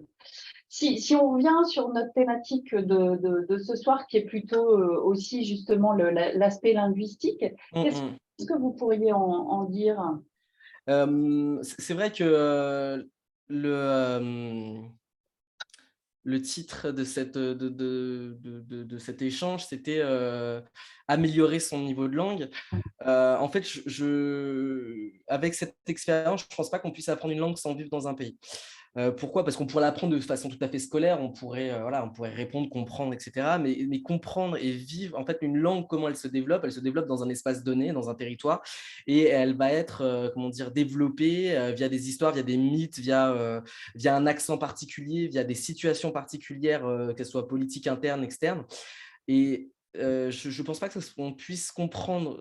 Si on revient sur notre thématique de ce soir, qui est plutôt aussi justement l'aspect linguistique, qu'est-ce que vous pourriez en dire? C'est vrai que le, le titre de de cet échange, c'était améliorer son niveau de langue. En fait, avec cette expérience, je ne pense pas qu'on puisse apprendre une langue sans vivre dans un pays. Pourquoi? Parce qu'on pourrait l'apprendre de façon tout à fait scolaire, voilà, on pourrait répondre, comprendre, etc. Mais comprendre et vivre, en fait, une langue, comment elle se développe dans un espace donné, dans un territoire, et elle va être, comment dire, développée via des histoires, via des mythes, via un accent particulier, via des situations particulières, qu'elles soient politiques, internes, externes. Et je ne pense pas qu'on puisse comprendre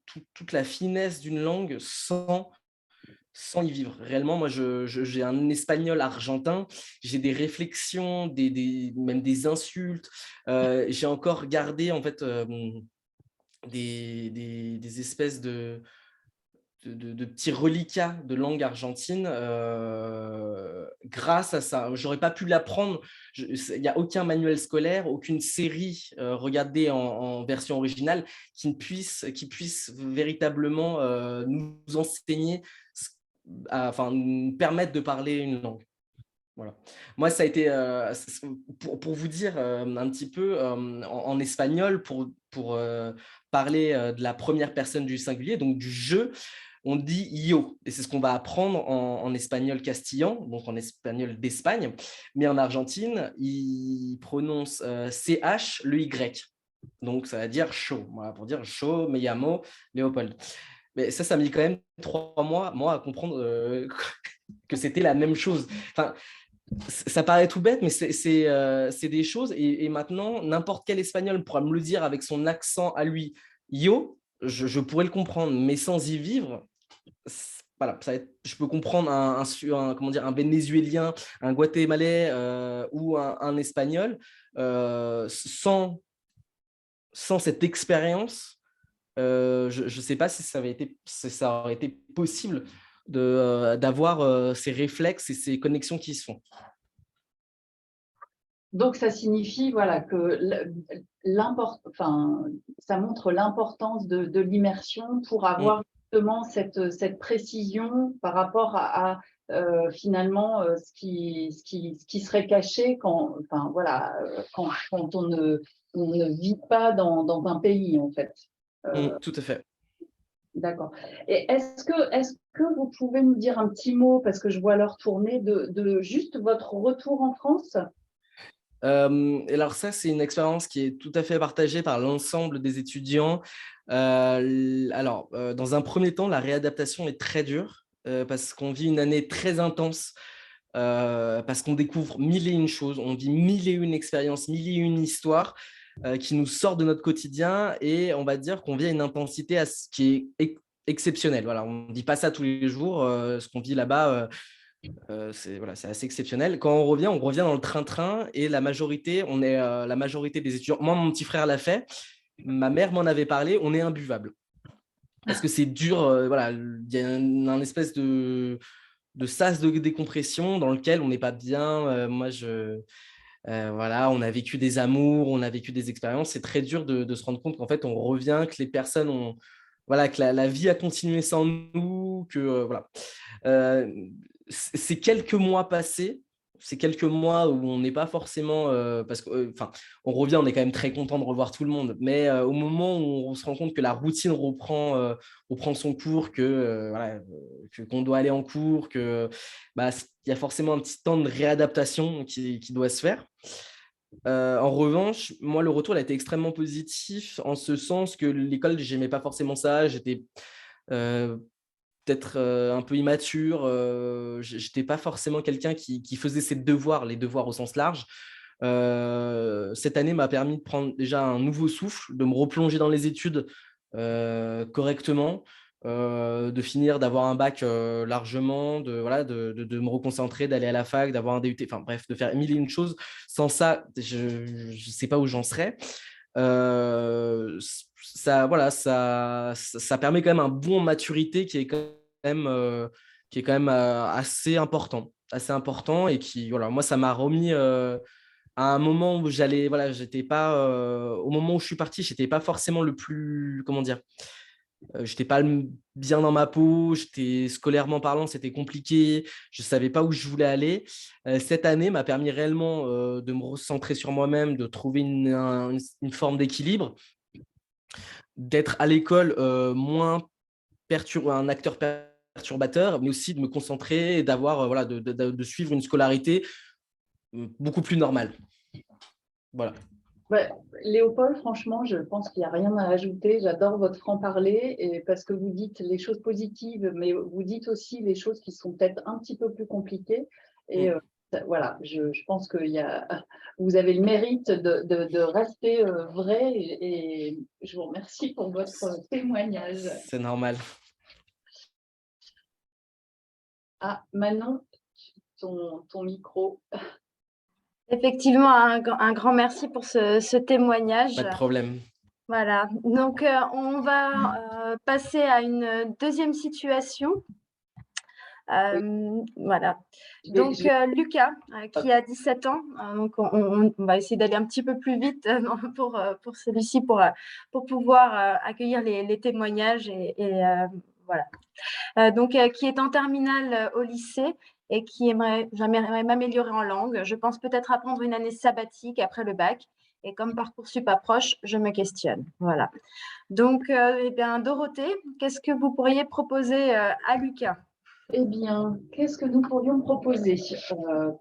toute la finesse d'une langue sans y vivre. Réellement, moi, j'ai un espagnol argentin, j'ai des réflexions, même des insultes. J'ai encore gardé en fait des espèces de petits reliquats de langue argentine grâce à ça. J'aurais pas pu l'apprendre. Il n'y a aucun manuel scolaire, aucune série regardée en version originale qui puisse véritablement nous enseigner, enfin, nous permettre de parler une langue. Voilà. Moi, ça a été, pour vous dire un petit peu, en espagnol, pour parler de la première personne du singulier, donc du je, on dit yo. Et c'est ce qu'on va apprendre en espagnol castillan, donc en espagnol d'Espagne. Mais en Argentine, ils prononcent CH, le Y. Donc, ça va dire chaud. Voilà, pour dire chaud, me llamo Léopold. Mais ça m'a mis quand même 3 mois, moi, à comprendre que c'était la même chose. Enfin, ça paraît tout bête, mais c'est des choses. Et maintenant, n'importe quel Espagnol pourra me le dire avec son accent à lui, yo, je pourrais le comprendre, mais sans y vivre, voilà, je peux comprendre comment dire, un Vénézuélien, un Guatémalais ou un Espagnol sans cette expérience. Je ne sais pas si ça aurait été possible d'avoir ces réflexes et ces connexions qui se font. Donc, ça signifie voilà, que ça montre l'importance de l'immersion pour avoir justement cette précision par rapport à finalement ce qui serait caché voilà, quand on ne vit pas dans un pays, en fait. Tout à fait. D'accord. Et est-ce que vous pouvez nous dire un petit mot, parce que je vois l'heure tourner, de juste votre retour en France? Alors ça, c'est une expérience qui est tout à fait partagée par l'ensemble des étudiants. Dans un premier temps, la réadaptation est très dure parce qu'on vit une année très intense, parce qu'on découvre mille et une choses, on vit mille et une expériences, mille et une histoires qui nous sortent de notre quotidien, et on va dire qu'on vit à une intensité qui est exceptionnelle. Voilà, on ne dit pas ça tous les jours, ce qu'on vit là-bas. C'est voilà, assez exceptionnel. Quand on revient dans le train-train, et la majorité des étudiants, moi mon petit frère l'a fait, ma mère m'en avait parlé, on est imbuvable. Parce que c'est dur, voilà, il y a un espèce de sas de décompression dans lequel on n'est pas bien. Voilà, on a vécu des amours, on a vécu des expériences. C'est très dur de se rendre compte qu'en fait, on revient, que les personnes ont, voilà, que la vie a continué sans nous, que voilà. Ces quelques mois passés, ces quelques mois où on n'est pas forcément, parce que, enfin, on revient, on est quand même très content de revoir tout le monde, mais au moment où on se rend compte que la routine reprend son cours, voilà, qu'on doit aller en cours, que bah, il y a forcément un petit temps de réadaptation qui doit se faire. En revanche, moi, le retour a été extrêmement positif en ce sens que l'école, j'aimais pas forcément ça. J'étais peut-être un peu immature. Je n'étais pas forcément quelqu'un qui faisait ses devoirs, les devoirs au sens large. Cette année m'a permis de prendre déjà un nouveau souffle, de me replonger dans les études correctement, de finir, d'avoir un bac largement, voilà, de me reconcentrer, d'aller à la fac, d'avoir un DUT, enfin bref, de faire mille et une choses. Sans ça, je ne sais pas où j'en serais. Ça, voilà, ça permet quand même un bon maturité qui est quand même, assez important et qui, voilà, moi, ça m'a remis à un moment où voilà, j'étais pas, au moment où je suis parti, j'étais pas forcément le plus, comment dire, j'étais pas bien dans ma peau, scolairement parlant, c'était compliqué, je savais pas où je voulais aller. Cette année m'a permis réellement de me recentrer sur moi-même, de trouver une forme d'équilibre, d'être à l'école moins un acteur perturbateur, mais aussi de me concentrer et d'avoir, voilà, de suivre une scolarité beaucoup plus normale. Voilà. Ouais, Léopold, franchement, je pense qu'il n'y a rien à ajouter. J'adore votre franc-parler et parce que vous dites les choses positives, mais vous dites aussi les choses qui sont peut-être un petit peu plus compliquées. Et voilà, je pense que vous avez le mérite de rester vrai et je vous remercie pour votre témoignage. C'est normal. Ah, Manon, ton micro. Effectivement, un grand merci pour ce témoignage. Pas de problème. Voilà, donc on va passer à une deuxième situation. Voilà. Donc, Lucas, qui a 17 ans, donc on va essayer d'aller un petit peu plus vite pour celui-ci, pour pouvoir accueillir les témoignages et voilà. Donc, qui est en terminale au lycée et qui j'aimerais m'améliorer en langue. Je pense peut-être à prendre une année sabbatique après le bac. Et comme Parcoursup approche, je me questionne. Voilà. Donc, eh bien, Dorothée, qu'est-ce que vous pourriez proposer à Lucas? Eh bien, qu'est-ce que nous pourrions proposer?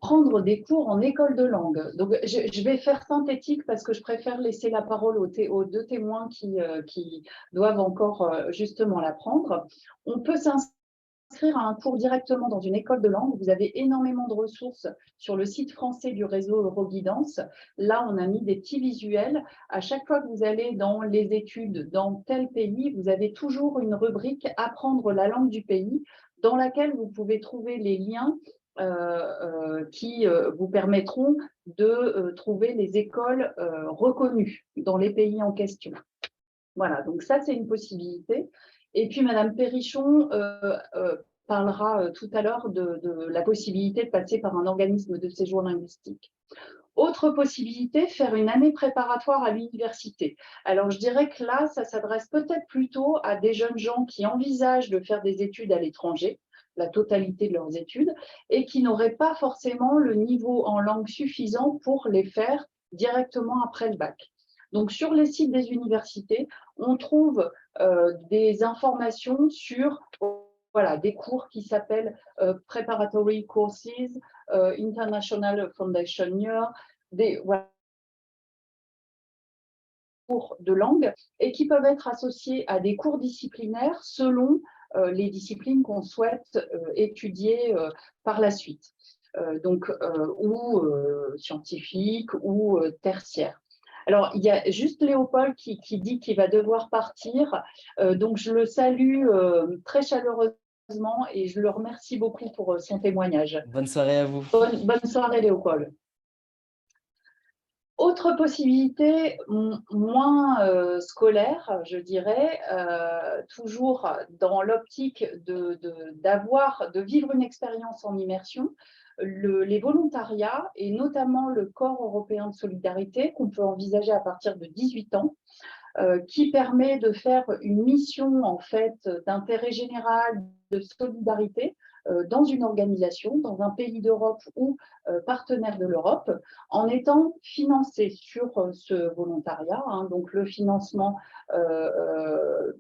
Prendre des cours en école de langue. Donc, je vais faire synthétique parce que je préfère laisser la parole aux deux témoins qui doivent encore justement l'apprendre. On peut s'inscrire à un cours directement dans une école de langue. Vous avez énormément de ressources sur le site français du réseau Euroguidance. Là, on a mis des petits visuels. À chaque fois que vous allez dans les études dans tel pays, vous avez toujours une rubrique « Apprendre la langue du pays » dans laquelle vous pouvez trouver les liens qui vous permettront de trouver les écoles reconnues dans les pays en question. Voilà, donc ça, c'est une possibilité. Et puis, Madame Perrichon parlera tout à l'heure de la possibilité de passer par un organisme de séjour linguistique. Autre possibilité, faire une année préparatoire à l'université. Alors, je dirais que là, ça s'adresse peut-être plutôt à des jeunes gens qui envisagent de faire des études à l'étranger, la totalité de leurs études, et qui n'auraient pas forcément le niveau en langue suffisant pour les faire directement après le bac. Donc, sur les sites des universités, on trouve des informations sur voilà, des cours qui s'appellent Preparatory Courses, International Foundation Year, des cours de langue et qui peuvent être associés à des cours disciplinaires selon les disciplines qu'on souhaite étudier par la suite, donc ou scientifiques ou tertiaires. Alors, il y a juste Léopold qui dit qu'il va devoir partir, donc je le salue très chaleureusement et je le remercie beaucoup pour son témoignage. Bonne soirée à vous. Bonne soirée, Léopold. Autre possibilité, moins scolaire, je dirais, toujours dans l'optique de vivre une expérience en immersion, les volontariats et notamment le Corps européen de solidarité qu'on peut envisager à partir de 18 ans, qui permet de faire une mission en fait d'intérêt général, de solidarité dans une organisation, dans un pays d'Europe ou partenaire de l'Europe, en étant financé sur ce volontariat. Hein. Donc le financement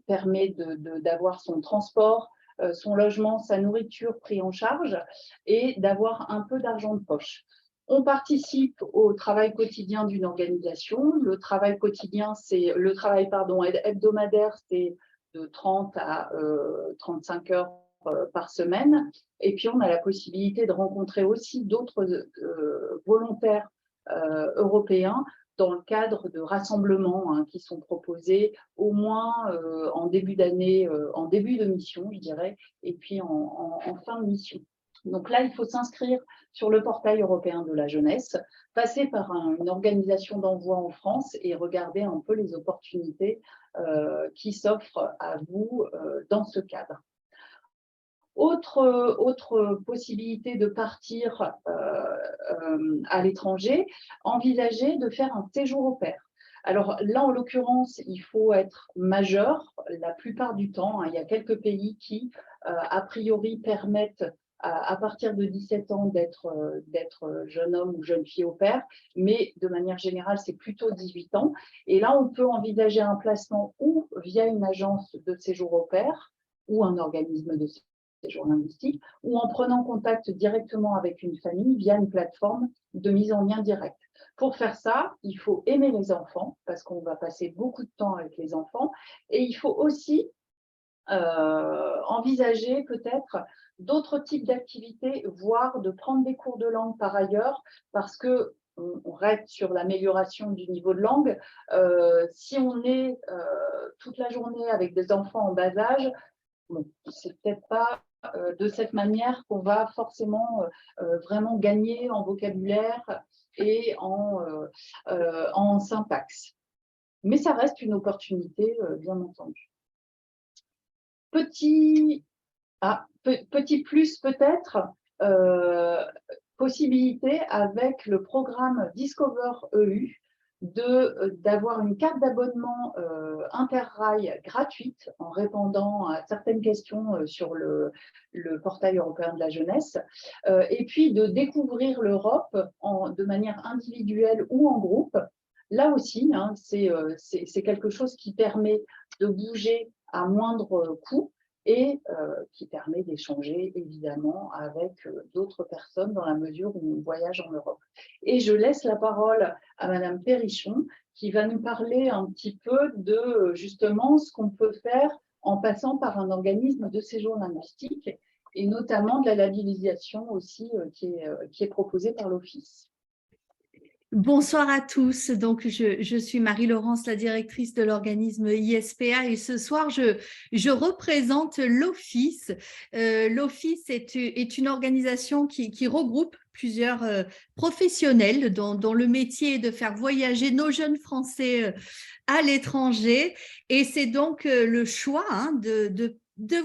permet d'avoir son transport, son logement, sa nourriture pris en charge et d'avoir un peu d'argent de poche. On participe au travail quotidien d'une organisation. Le travail quotidien, c'est hebdomadaire, c'est de 30 à 35 heures par semaine. Et puis, on a la possibilité de rencontrer aussi d'autres volontaires européens dans le cadre de rassemblements qui sont proposés au moins en début d'année, en début de mission, je dirais, et puis en fin de mission. Donc là, il faut s'inscrire sur le portail européen de la jeunesse, passer par une organisation d'envoi en France et regarder un peu les opportunités qui s'offrent à vous dans ce cadre. Autre possibilité de partir à l'étranger, envisager de faire un séjour au pair. Alors là, en l'occurrence, il faut être majeur la plupart du temps. Il y a quelques pays qui, a priori, permettent à partir de 17 ans d'être jeune homme ou jeune fille au pair, mais de manière générale, c'est plutôt 18 ans. Et là, on peut envisager un placement ou via une agence de séjour au pair ou un organisme de séjour linguistique, ou en prenant contact directement avec une famille via une plateforme de mise en lien direct. Pour faire ça, il faut aimer les enfants, parce qu'on va passer beaucoup de temps avec les enfants, et il faut aussi envisager peut-être d'autres types d'activités, voire de prendre des cours de langue par ailleurs, parce que on reste sur l'amélioration du niveau de langue. Si on est toute la journée avec des enfants en bas âge, bon, c'est peut-être pas de cette manière qu'on va forcément vraiment gagner en vocabulaire et en syntaxe. Mais ça reste une opportunité, bien entendu. Petit plus peut-être, possibilité avec le programme Discover EU d'avoir une carte d'abonnement Interrail gratuite en répondant à certaines questions sur le portail européen de la jeunesse, et puis de découvrir l'Europe de manière individuelle ou en groupe. Là aussi, c'est quelque chose qui permet de bouger à moindre coût et qui permet d'échanger évidemment avec d'autres personnes dans la mesure où on voyage en Europe. Et je laisse la parole à Madame Perrichon qui va nous parler un petit peu de justement ce qu'on peut faire en passant par un organisme de séjour linguistique et notamment de la labellisation aussi qui est proposée par l'Office. Bonsoir à tous, donc je suis Marie-Laurence, la directrice de l'organisme ISPA et ce soir je représente l'Office. L'Office est une organisation qui regroupe plusieurs professionnels dont le métier est de faire voyager nos jeunes Français à l'étranger et c'est donc le choix de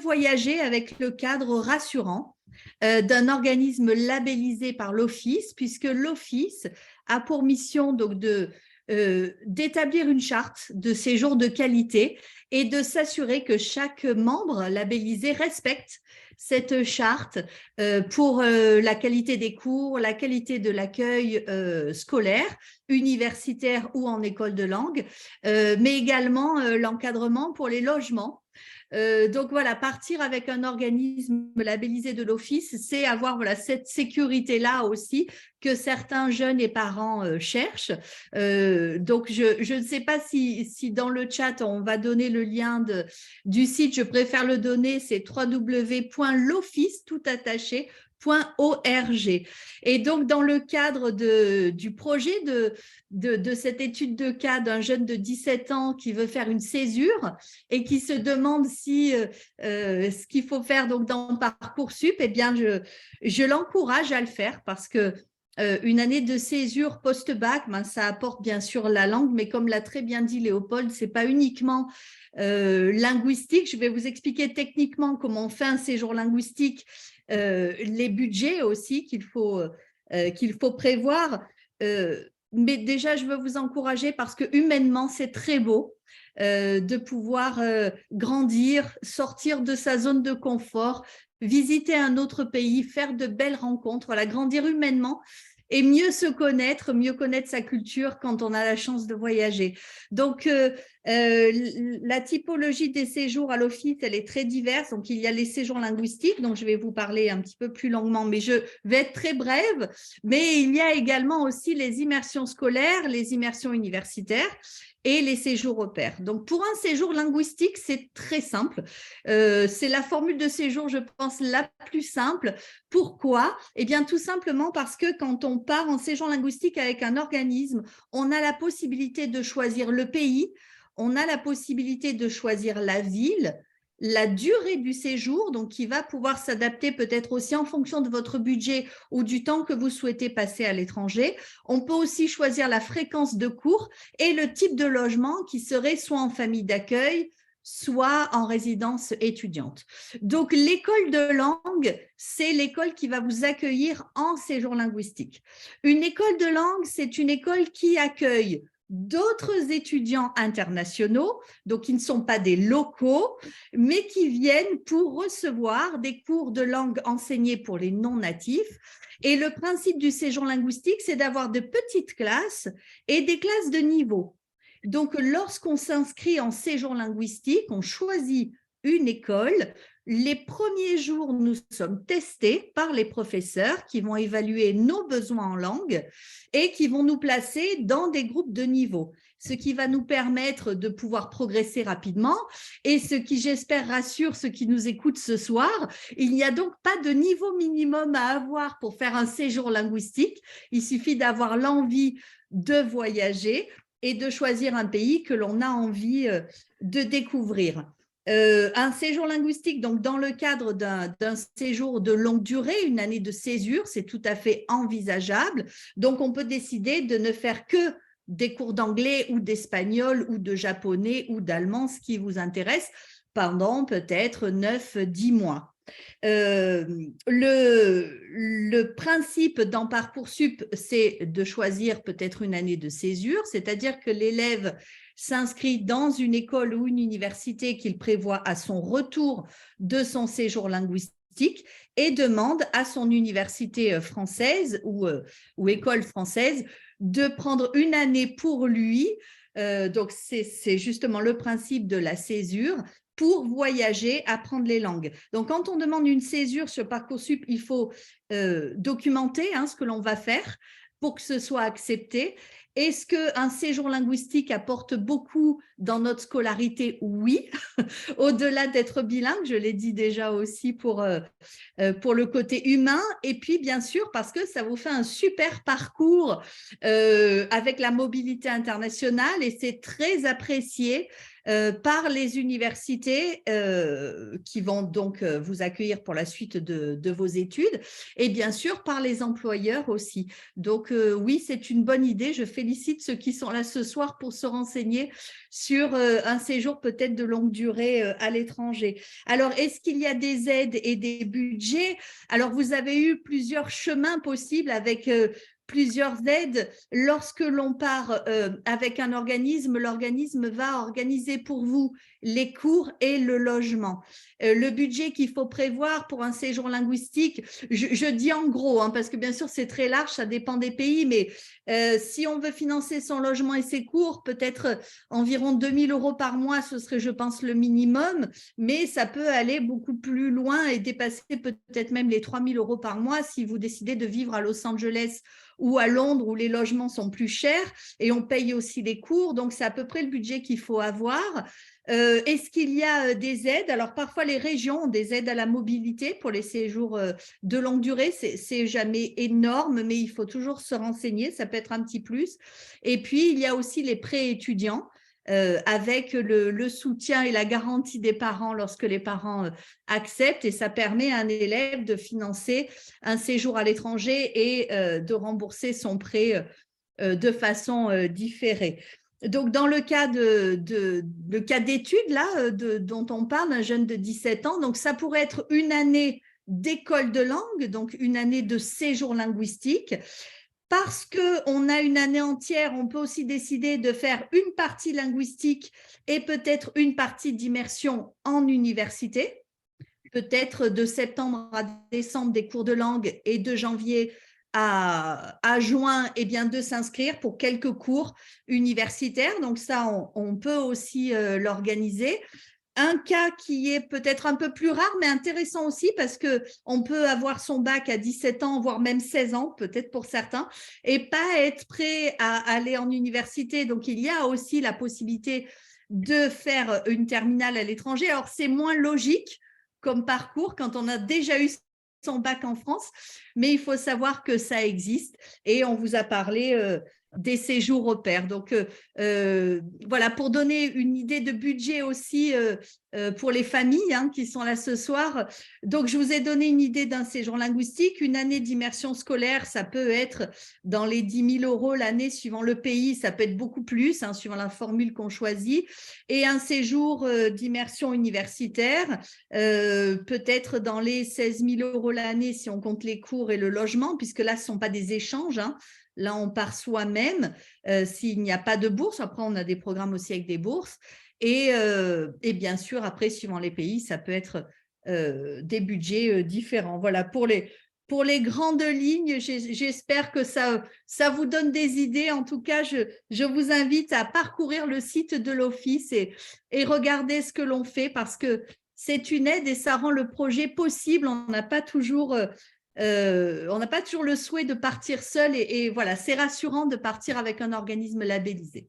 voyager avec le cadre rassurant d'un organisme labellisé par l'Office, puisque l'Office a pour mission donc d'établir une charte de séjour de qualité et de s'assurer que chaque membre labellisé respecte cette charte pour la qualité des cours, la qualité de l'accueil scolaire, universitaire ou en école de langue, mais également l'encadrement pour les logements. Donc voilà, partir avec un organisme labellisé de l'Office, c'est avoir cette sécurité-là aussi que certains jeunes et parents cherchent. Donc je ne sais pas si dans le chat on va donner le lien du site, je préfère le donner, c'est www.l'office.org. Et donc, dans le cadre du projet de cette étude de cas d'un jeune de 17 ans qui veut faire une césure et qui se demande si ce qu'il faut faire donc, dans Parcoursup, eh bien, je l'encourage à le faire parce que une année de césure post-bac, ça apporte bien sûr la langue, mais comme l'a très bien dit Léopold, ce n'est pas uniquement linguistique. Je vais vous expliquer techniquement comment on fait un séjour linguistique, les budgets aussi qu'il faut prévoir. Mais déjà, je veux vous encourager parce que humainement, c'est très beau de pouvoir grandir, sortir de sa zone de confort, visiter un autre pays, faire de belles rencontres, grandir humainement et mieux se connaître, mieux connaître sa culture quand on a la chance de voyager. Donc, la typologie des séjours à l'Office, elle est très diverse. Donc, il y a les séjours linguistiques, dont je vais vous parler un petit peu plus longuement, mais je vais être très brève. Mais il y a également aussi les immersions scolaires, les immersions universitaires. et les séjours au pair. Donc, pour un séjour linguistique, c'est très simple. C'est la formule de séjour, je pense, la plus simple. Pourquoi? Eh bien, tout simplement parce que quand on part en séjour linguistique avec un organisme, on a la possibilité de choisir le pays, on a la possibilité de choisir la ville, la durée du séjour, donc qui va pouvoir s'adapter peut-être aussi en fonction de votre budget ou du temps que vous souhaitez passer à l'étranger. On peut aussi choisir la fréquence de cours et le type de logement qui serait soit en famille d'accueil, soit en résidence étudiante. Donc, l'école de langue, c'est l'école qui va vous accueillir en séjour linguistique. Une école de langue, c'est une école qui accueille d'autres étudiants internationaux, donc qui ne sont pas des locaux, mais qui viennent pour recevoir des cours de langue enseignés pour les non-natifs. Et le principe du séjour linguistique, c'est d'avoir de petites classes et des classes de niveau. Donc, lorsqu'on s'inscrit en séjour linguistique, on choisit une école. Les premiers jours, nous sommes testés par les professeurs qui vont évaluer nos besoins en langue et qui vont nous placer dans des groupes de niveau, ce qui va nous permettre de pouvoir progresser rapidement et ce qui, j'espère, rassure ceux qui nous écoutent ce soir. Il n'y a donc pas de niveau minimum à avoir pour faire un séjour linguistique. Il suffit d'avoir l'envie de voyager et de choisir un pays que l'on a envie de découvrir. Un séjour linguistique, donc dans le cadre d'un séjour de longue durée, une année de césure, c'est tout à fait envisageable. Donc, on peut décider de ne faire que des cours d'anglais ou d'espagnol ou de japonais ou d'allemand, ce qui vous intéresse, pendant peut-être 9-10 mois. Le principe dans Parcoursup, c'est de choisir peut-être une année de césure, c'est-à-dire que l'élève s'inscrit dans une école ou une université qu'il prévoit à son retour de son séjour linguistique et demande à son université française ou école française de prendre une année pour lui. Donc, c'est justement le principe de la césure pour voyager, apprendre les langues. Donc, quand on demande une césure sur Parcoursup, il faut documenter ce que l'on va faire pour que ce soit accepté. Est-ce qu'un séjour linguistique apporte beaucoup dans notre scolarité? Oui, au-delà d'être bilingue, je l'ai dit déjà aussi pour le côté humain. Et puis, bien sûr, parce que ça vous fait un super parcours avec la mobilité internationale et c'est très apprécié par les universités qui vont donc vous accueillir pour la suite de vos études et bien sûr par les employeurs aussi. Donc oui, c'est une bonne idée. Je félicite ceux qui sont là ce soir pour se renseigner sur un séjour peut-être de longue durée à l'étranger. Alors, est-ce qu'il y a des aides et des budgets? Alors, vous avez eu plusieurs chemins possibles avec plusieurs aides. Lorsque l'on part avec un organisme, l'organisme va organiser pour vous les cours et le logement. Le budget qu'il faut prévoir pour un séjour linguistique, je dis en gros, parce que bien sûr c'est très large, ça dépend des pays, mais si on veut financer son logement et ses cours, peut-être environ 2 000 € par mois, ce serait, je pense, le minimum, mais ça peut aller beaucoup plus loin et dépasser peut-être même les 3 000 € par mois si vous décidez de vivre à Los Angeles ou à Londres où les logements sont plus chers et on paye aussi les cours. Donc, c'est à peu près le budget qu'il faut avoir. Est-ce qu'il y a des aides? Alors, parfois, les régions ont des aides à la mobilité pour les séjours de longue durée. C'est jamais énorme, mais il faut toujours se renseigner. Ça peut être un petit plus. Et puis, il y a aussi les prêts étudiants. Avec le soutien et la garantie des parents lorsque les parents acceptent et ça permet à un élève de financer un séjour à l'étranger et de rembourser son prêt de façon différée. Donc, dans le cas d'études là dont on parle, un jeune de 17 ans, donc ça pourrait être une année d'école de langue, donc une année de séjour linguistique. Parce qu'on a une année entière, on peut aussi décider de faire une partie linguistique et peut-être une partie d'immersion en université, peut-être de septembre à décembre des cours de langue et de janvier à juin, eh bien, de s'inscrire pour quelques cours universitaires. Donc ça, on peut aussi l'organiser. un cas qui est peut-être un peu plus rare, mais intéressant aussi parce qu'on peut avoir son bac à 17 ans, voire même 16 ans, peut-être pour certains, et pas être prêt à aller en université. Donc, il y a aussi la possibilité de faire une terminale à l'étranger. Alors, c'est moins logique comme parcours quand on a déjà eu son bac en France, mais il faut savoir que ça existe et on vous a parlé des séjours au pair. Donc, voilà, pour donner une idée de budget aussi pour les familles qui sont là ce soir. Donc, je vous ai donné une idée d'un séjour linguistique. Une année d'immersion scolaire, ça peut être dans les 10 000 € l'année suivant le pays. Ça peut être beaucoup plus, suivant la formule qu'on choisit. Et un séjour d'immersion universitaire, peut-être dans les 16 000 € l'année si on compte les cours et le logement, puisque là, ce ne sont pas des échanges. Là, on part soi-même s'il n'y a pas de bourse. Après, on a des programmes aussi avec des bourses. Et bien sûr, après, suivant les pays, ça peut être des budgets différents. Voilà, pour les grandes lignes, j'espère que ça vous donne des idées. En tout cas, je vous invite à parcourir le site de l'Office et regarder ce que l'on fait parce que c'est une aide et ça rend le projet possible. On n'a pas toujours le souhait de partir seul et voilà, c'est rassurant de partir avec un organisme labellisé.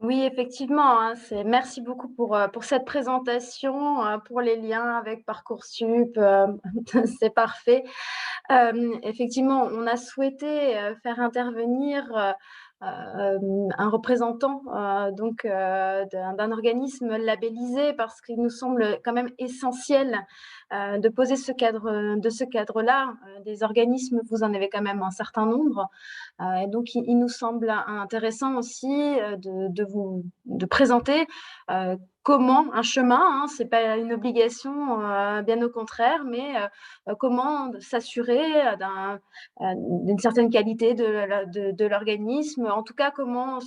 Oui, effectivement, merci beaucoup pour cette présentation, pour les liens avec Parcoursup, c'est parfait. Effectivement, on a souhaité faire intervenir un représentant d'un organisme labellisé parce qu'il nous semble quand même essentiel de poser de ce cadre-là. Des organismes, vous en avez quand même un certain nombre. Et donc, il nous semble intéressant aussi de présenter comment un chemin, ce n'est pas une obligation, bien au contraire, mais comment s'assurer d'une certaine qualité de l'organisme, en tout cas comment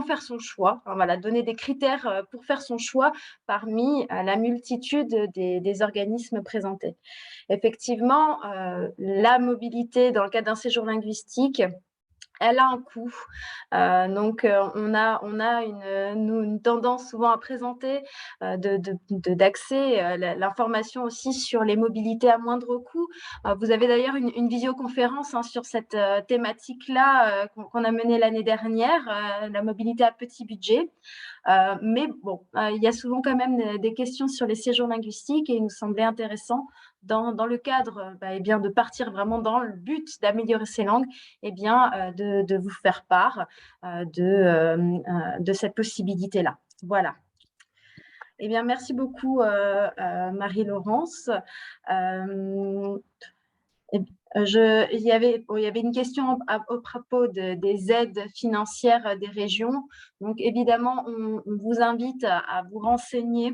faire son choix, enfin, voilà, donner des critères pour faire son choix parmi la multitude des organismes présentés. Effectivement, la mobilité dans le cadre d'un séjour linguistique, elle a un coût. On a une tendance souvent à présenter d'accès l'information aussi sur les mobilités à moindre coût. Vous avez d'ailleurs une visioconférence sur cette thématique-là qu'on a menée l'année dernière, la mobilité à petit budget. Mais bon, il y a souvent quand même des questions sur les séjours linguistiques et il nous semblait intéressant dans le cadre de partir vraiment dans le but d'améliorer ces langues, de vous faire part de cette possibilité-là. Voilà. Merci beaucoup, Marie-Laurence. Il y avait une question au propos des aides financières des régions. Donc, évidemment, on vous invite à vous renseigner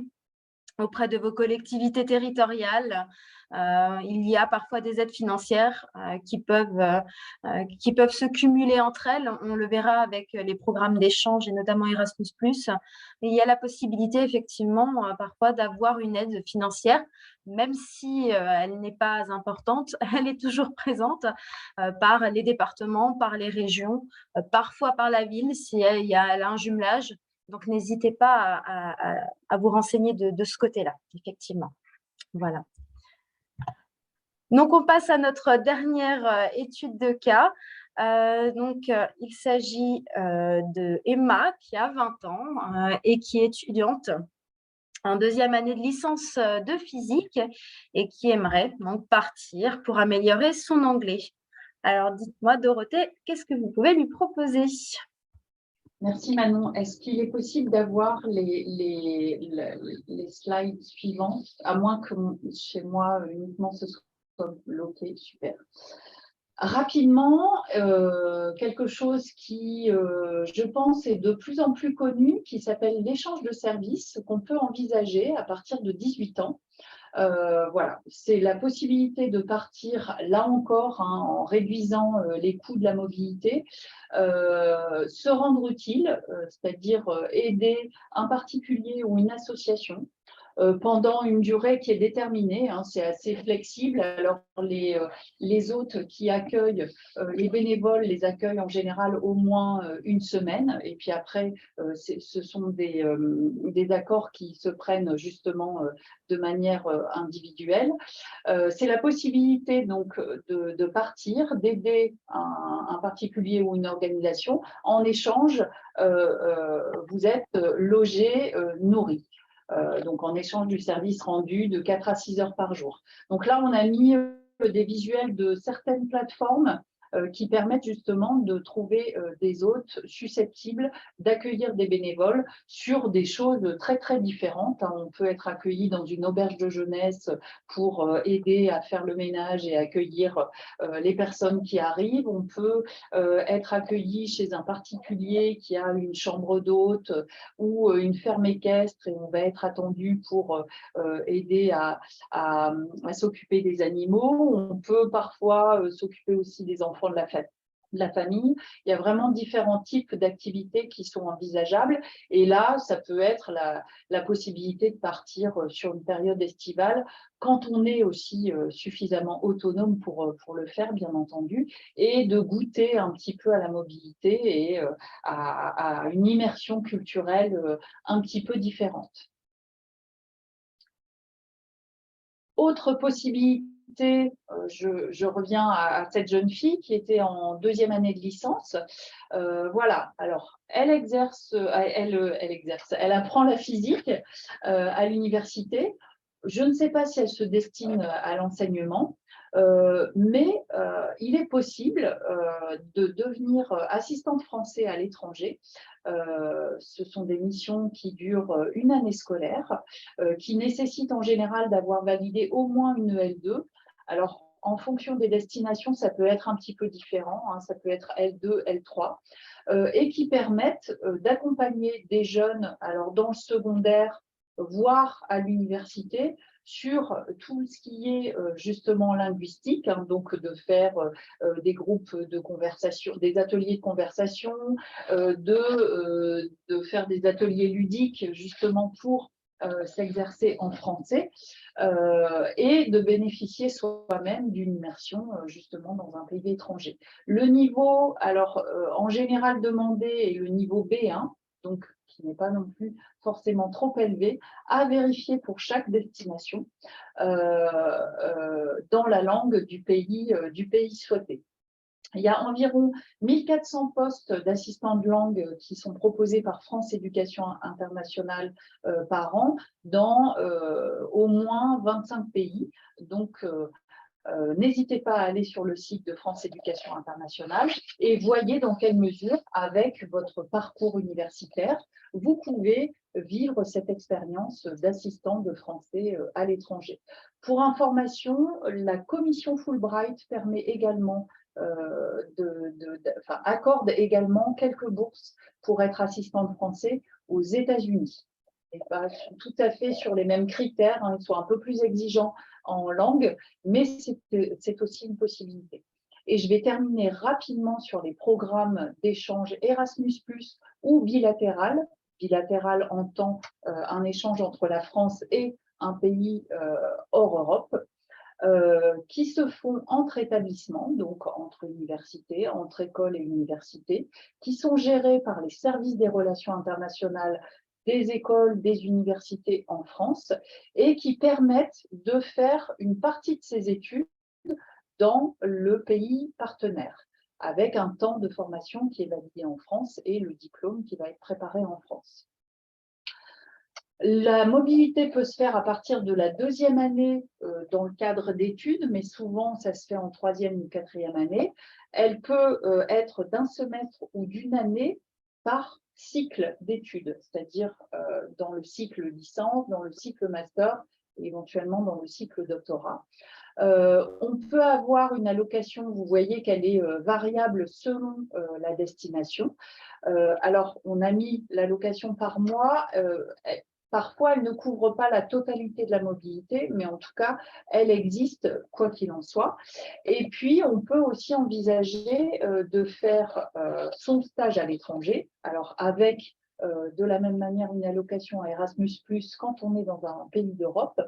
auprès de vos collectivités territoriales. Il y a parfois des aides financières qui peuvent se cumuler entre elles. On le verra avec les programmes d'échange et notamment Erasmus+. Mais il y a la possibilité effectivement parfois d'avoir une aide financière, même si elle n'est pas importante, elle est toujours présente par les départements, par les régions, parfois par la ville si elle a un jumelage. Donc, n'hésitez pas à vous renseigner de ce côté-là, effectivement. Voilà. Donc, on passe à notre dernière étude de cas. Il s'agit de Emma, qui a 20 ans et qui est étudiante en deuxième année de licence de physique et qui aimerait donc partir pour améliorer son anglais. Alors, dites-moi, Dorothée, qu'est-ce que vous pouvez lui proposer ? Merci Manon. Est-ce qu'il est possible d'avoir les slides suivants, à moins que chez moi uniquement ce soit bloqué? Super. Rapidement, quelque chose qui, je pense, est de plus en plus connu, qui s'appelle l'échange de services, qu'on peut envisager à partir de 18 ans. Voilà, c'est la possibilité de partir, là encore, en réduisant les coûts de la mobilité, se rendre utile, c'est-à-dire aider un particulier ou une association pendant une durée qui est déterminée, hein, c'est assez flexible. Alors, les hôtes qui accueillent, les bénévoles les accueillent en général au moins une semaine, et puis après, ce sont des accords qui se prennent justement de manière individuelle. C'est la possibilité donc de partir, d'aider un particulier ou une organisation. En échange, vous êtes logé, nourri. Donc en échange du service rendu de 4 à 6 heures par jour. Donc là, on a mis des visuels de certaines plateformes qui permettent justement de trouver des hôtes susceptibles d'accueillir des bénévoles sur des choses très très différentes. On peut être accueilli dans une auberge de jeunesse pour aider à faire le ménage et accueillir les personnes qui arrivent. On peut être accueilli chez un particulier qui a une chambre d'hôte ou une ferme équestre, et on va être attendu pour aider à s'occuper des animaux. On peut parfois s'occuper aussi des enfants de la famille. Il y a vraiment différents types d'activités qui sont envisageables. Et là, ça peut être la possibilité de partir sur une période estivale quand on est aussi suffisamment autonome pour le faire, bien entendu, et de goûter un petit peu à la mobilité et à une immersion culturelle un petit peu différente. Autre possibilité, je reviens à cette jeune fille qui était en 2e année de licence. Voilà, alors elle apprend la physique à l'université. Je ne sais pas si elle se destine à l'enseignement, mais il est possible de devenir assistante français à l'étranger. Ce sont des missions qui durent une année scolaire, qui nécessitent en général d'avoir validé au moins une L2. Alors, en fonction des destinations, ça peut être un petit peu différent, hein, ça peut être L2, L3, et qui permettent d'accompagner des jeunes, alors dans le secondaire, voire à l'université, sur tout ce qui est justement linguistique, hein, donc de faire des groupes de conversation, des ateliers de conversation, de faire des ateliers ludiques justement pour s'exercer en français et de bénéficier soi-même d'une immersion justement dans un pays étranger. Le niveau, alors en général demandé, est le niveau B1, donc qui n'est pas non plus forcément trop élevé, à vérifier pour chaque destination dans la langue du pays souhaité. Il y a environ 1400 postes d'assistants de langue qui sont proposés par France Éducation Internationale par an dans au moins 25 pays. Donc, n'hésitez pas à aller sur le site de France Éducation Internationale et voyez dans quelle mesure, avec votre parcours universitaire, vous pouvez vivre cette expérience d'assistant de français à l'étranger. Pour information, la commission Fulbright permet également accorde également quelques bourses pour être assistant de français aux États-Unis. Et pas tout à fait sur les mêmes critères, hein, ils sont un peu plus exigeants en langue, mais c'est aussi une possibilité. Et je vais terminer rapidement sur les programmes d'échange Erasmus+ ou bilatéral. Bilatéral entend un échange entre la France et un pays hors Europe, qui se font entre établissements, donc entre universités, entre écoles et universités, qui sont gérés par les services des relations internationales des écoles, des universités en France, et qui permettent de faire une partie de ces études dans le pays partenaire, avec un temps de formation qui est validé en France et le diplôme qui va être préparé en France. La mobilité peut se faire à partir de la 2e année dans le cadre d'études, mais souvent ça se fait en 3e ou 4e année. Elle peut être d'un semestre ou d'une année par cycle d'études, c'est-à-dire dans le cycle licence, dans le cycle master et éventuellement dans le cycle doctorat. On peut avoir une allocation, vous voyez qu'elle est variable selon la destination. Alors, on a mis l'allocation par mois. Parfois, elle ne couvre pas la totalité de la mobilité, mais en tout cas, elle existe quoi qu'il en soit. Et puis, on peut aussi envisager de faire son stage à l'étranger, alors avec de la même manière une allocation à Erasmus+, quand on est dans un pays d'Europe,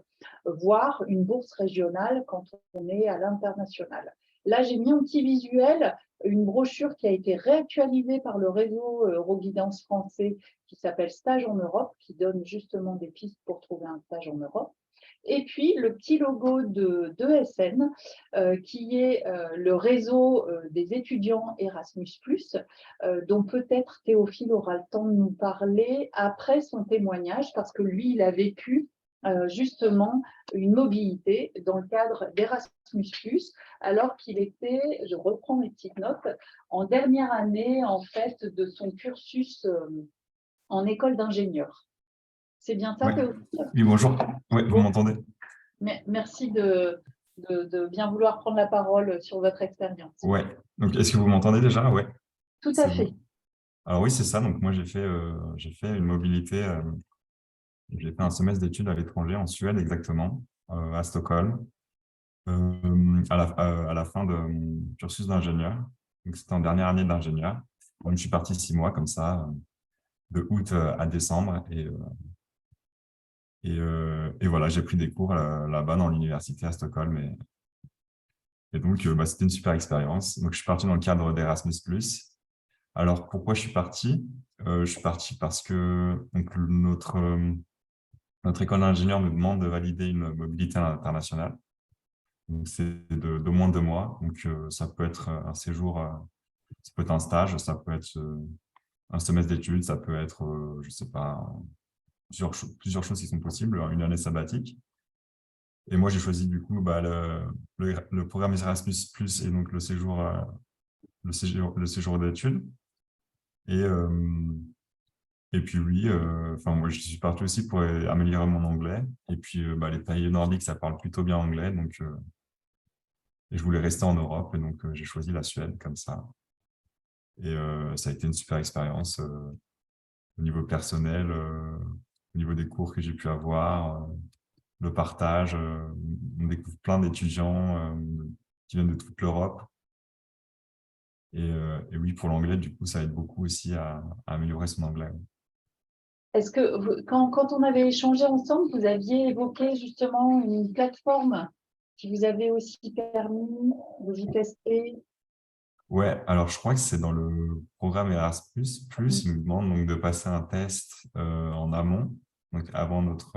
voire une bourse régionale quand on est à l'international. Là, j'ai mis un petit visuel, une brochure qui a été réactualisée par le réseau Euroguidance français qui s'appelle Stage en Europe, qui donne justement des pistes pour trouver un stage en Europe. Et puis, le petit logo d'ESN, qui est le réseau des étudiants Erasmus+, dont peut-être Théophile aura le temps de nous parler après son témoignage, parce que lui, il a vécu justement une mobilité dans le cadre d'Erasmus+, alors qu'il était, je reprends mes petites notes, en dernière année en fait de son cursus en école d'ingénieur. C'est bien ça, Ouais. Théophile? Oui, bonjour. Oui, vous Bon. m'entendez? Merci de bien vouloir prendre la parole sur votre expérience. Ouais. Donc, est-ce que vous m'entendez déjà? Ouais. Tout à C'est fait. bon. Alors oui, c'est ça. Donc moi, j'ai fait une mobilité. J'ai fait un semestre d'études à l'étranger, en Suède exactement, à Stockholm, à la fin de mon cursus d'ingénieur. Donc c'était en dernière année d'ingénieur. Donc je suis parti 6 mois comme ça, de août à décembre, et voilà, j'ai pris des cours là-bas dans l'université à Stockholm, et donc c'était une super expérience. Donc je suis parti dans le cadre d'Erasmus+. Alors pourquoi je suis parti? Je suis parti parce que donc, notre école d'ingénieur nous demande de valider une mobilité internationale. C'est de moins de 2 mois. Donc, ça peut être un séjour, ça peut être un stage, ça peut être un semestre d'études, ça peut être, je ne sais pas, plusieurs choses qui sont possibles, une année sabbatique. Et moi, j'ai choisi du coup le programme Erasmus+, et donc le séjour d'études. Et puis oui, moi je suis parti aussi pour améliorer mon anglais. Et puis les pays nordiques, ça parle plutôt bien anglais, donc et je voulais rester en Europe, et donc j'ai choisi la Suède comme ça. Et ça a été une super expérience au niveau personnel, au niveau des cours que j'ai pu avoir, le partage. On découvre plein d'étudiants qui viennent de toute l'Europe. Et oui, pour l'anglais, du coup, ça aide beaucoup aussi à améliorer son anglais. Est-ce que quand on avait échangé ensemble, vous aviez évoqué justement une plateforme qui vous avait aussi permis de vous tester? Ouais, alors je crois que c'est dans le programme Erasmus+, ils nous demandent donc de passer un test en amont, donc avant notre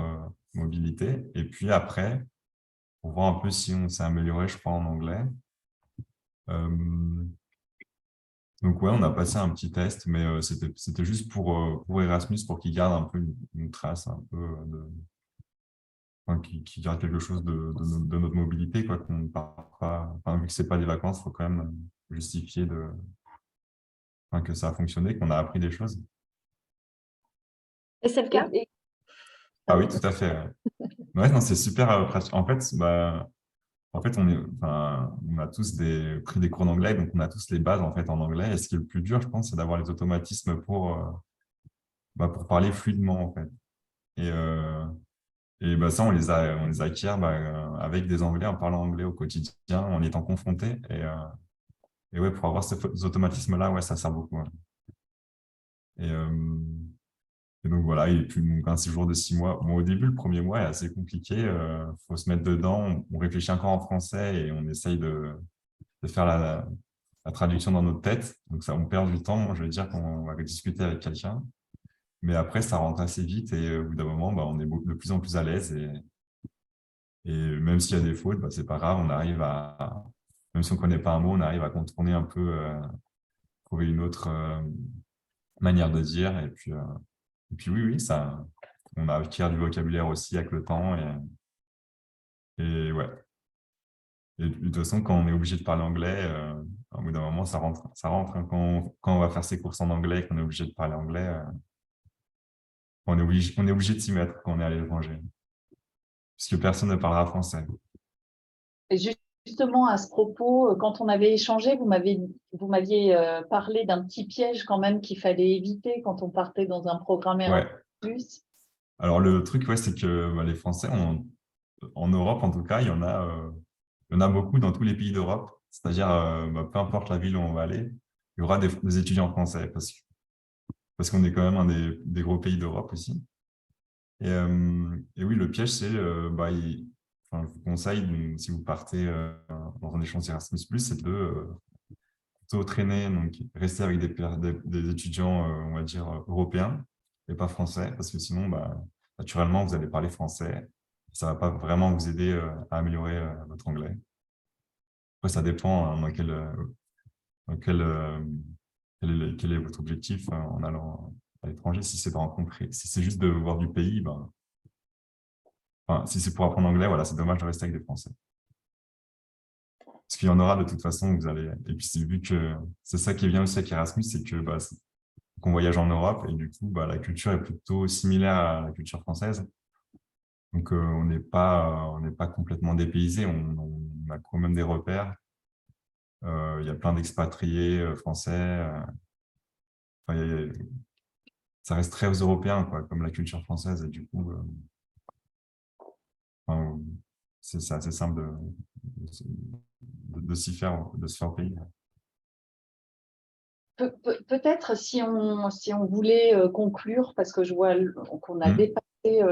mobilité, et puis après, pour voir un peu si on s'est amélioré, je crois, en anglais. Donc ouais, on a passé un petit test, mais c'était juste pour Erasmus, pour qu'ils gardent un peu une trace, un peu qu'ils gardent quelque chose de notre mobilité, quoi, qu'on ne part pas, vu que c'est pas des vacances, il faut quand même justifier que ça a fonctionné, qu'on a appris des choses. Et c'est le cas? Ah oui, tout à fait. Ouais, non, c'est super pratique. En fait, on a tous pris des cours d'anglais, donc on a tous les bases en fait en anglais. Et ce qui est le plus dur, je pense, c'est d'avoir les automatismes pour parler fluidement en fait. Et ça, on les acquiert avec des Anglais, en parlant anglais au quotidien, en y étant confronté. Et ouais, pour avoir ces automatismes-là, ouais, ça sert beaucoup. Ouais. Et donc voilà, et puis donc, un séjour de 6 mois. Bon, au début, le premier mois est assez compliqué. Faut se mettre dedans. On réfléchit encore en français et on essaye de faire la traduction dans notre tête. Donc ça, on perd du temps. Je veux dire qu'on va discuter avec quelqu'un. Mais après, ça rentre assez vite et au bout d'un moment, on est de plus en plus à l'aise. Et même s'il y a des fautes, c'est pas grave. On arrive même si on ne connaît pas un mot, on arrive à contourner un peu, trouver une autre manière de dire. Et puis oui, on a acquis du vocabulaire aussi avec le temps. Et ouais. Et de toute façon, quand on est obligé de parler anglais, au bout d'un moment, ça rentre. Hein. Quand on va faire ses courses en anglais et qu'on est obligé de parler anglais, on est obligé de s'y mettre quand on est à l'étranger. Puisque personne ne parlera français. Et justement, à ce propos, quand on avait échangé, vous m'aviez parlé d'un petit piège quand même qu'il fallait éviter quand on partait dans un programme Erasmus+. Ouais. Alors, le truc, c'est que les Français, en Europe, en tout cas, il y en a beaucoup dans tous les pays d'Europe. C'est-à-dire, peu importe la ville où on va aller, il y aura des étudiants français. Parce parce qu'on est quand même un des gros pays d'Europe aussi. Et oui, le piège, c'est, enfin, je vous conseille, si vous partez dans un échange Erasmus+, c'est de plutôt traîner, donc rester avec des étudiants, on va dire, européens et pas français, parce que sinon, naturellement, vous allez parler français. Ça ne va pas vraiment vous aider à améliorer votre anglais. Après, ça dépend dans quel est votre objectif en allant à l'étranger. Si c'est de rencontrer, si c'est juste de voir du pays, enfin, si c'est pour apprendre l'anglais, voilà, c'est dommage de rester avec des Français. Parce qu'il y en aura de toute façon, vous allez. Et puis, vu que c'est ça qui est bien aussi avec Erasmus, c'est que qu'on voyage en Europe et du coup, la culture est plutôt similaire à la culture française. Donc, on n'est pas complètement dépaysé, on a quand même des repères. Il y a plein d'expatriés français. Enfin, ça reste très européen, quoi, comme la culture française. Et du coup, enfin, c'est assez simple de se faire payer. Peut-être si on voulait conclure, parce que je vois qu'on a dépassé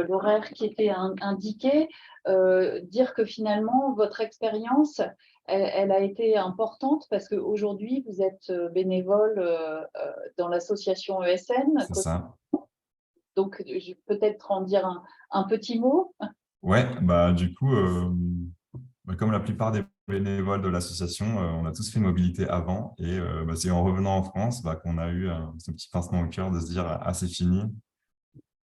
l'horaire qui était indiqué, dire que finalement, votre expérience, elle a été importante parce qu'aujourd'hui, vous êtes bénévole dans l'association ESN. C'est ça. Donc, peut-être en dire un petit mot. Ouais, du coup, comme la plupart des bénévoles de l'association, on a tous fait une mobilité avant et c'est en revenant en France qu'on a eu ce petit pincement au cœur de se dire « ah, c'est fini ».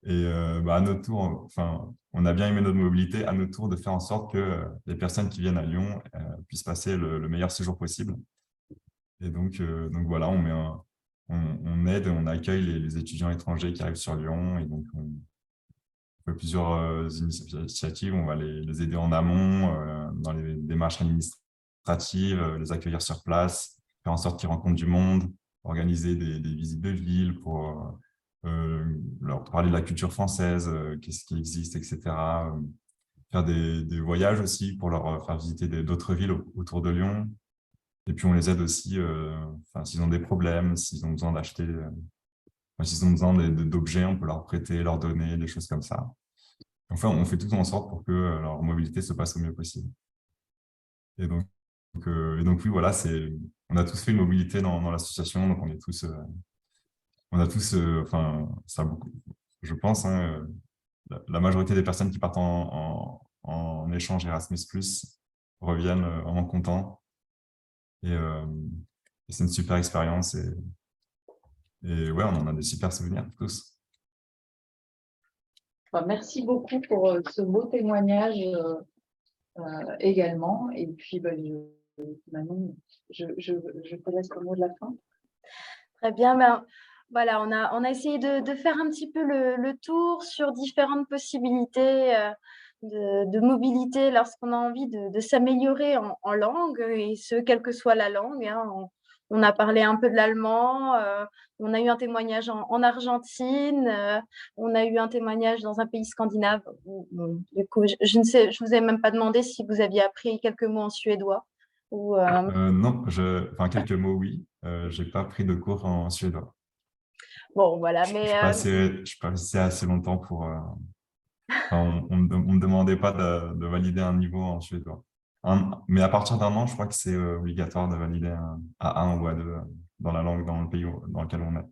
Et à notre tour, enfin, on a bien aimé notre mobilité, à notre tour de faire en sorte que les personnes qui viennent à Lyon puissent passer le meilleur séjour possible. Et donc voilà, on aide, on accueille les étudiants étrangers qui arrivent sur Lyon et donc on fait plusieurs initiatives. On va les aider en amont dans les démarches administratives, les accueillir sur place, faire en sorte qu'ils rencontrent du monde, organiser des visites de ville pour leur parler de la culture française, qu'est-ce qui existe, etc. Faire des voyages aussi pour leur faire visiter d'autres villes autour de Lyon. Et puis, on les aide aussi s'ils ont des problèmes, s'ils ont besoin d'acheter, s'ils ont besoin d'objets, on peut leur prêter, leur donner, des choses comme ça. Enfin, on fait tout en sorte pour que leur mobilité se passe au mieux possible. Et donc oui, voilà, on a tous fait une mobilité dans l'association, donc on a tous, enfin, ça beaucoup, je pense, la majorité des personnes qui partent en échange Erasmus+, reviennent vraiment contents. Et c'est une super expérience. Et ouais, on en a des super souvenirs tous. Merci beaucoup pour ce beau témoignage également. Et puis, Manon, je te laisse le mot de la fin. Très bien. Voilà, on a essayé de faire un petit peu le tour sur différentes possibilités de mobilité lorsqu'on a envie de s'améliorer en langue, et ce, quelle que soit la langue. On a parlé un peu de l'allemand, on a eu un témoignage en Argentine, on a eu un témoignage dans un pays scandinave. Du coup, je ne sais, je vous ai même pas demandé si vous aviez appris quelques mots en suédois. Non, quelques mots, oui. Je n'ai pas pris de cours en suédois. Bon, voilà, mais je suis pas resté assez longtemps pour. On me demandait pas de valider un niveau en suédois. Mais à partir d'un an, je crois que c'est obligatoire de valider un A1 ou A2 dans la langue, dans le pays dans lequel on est.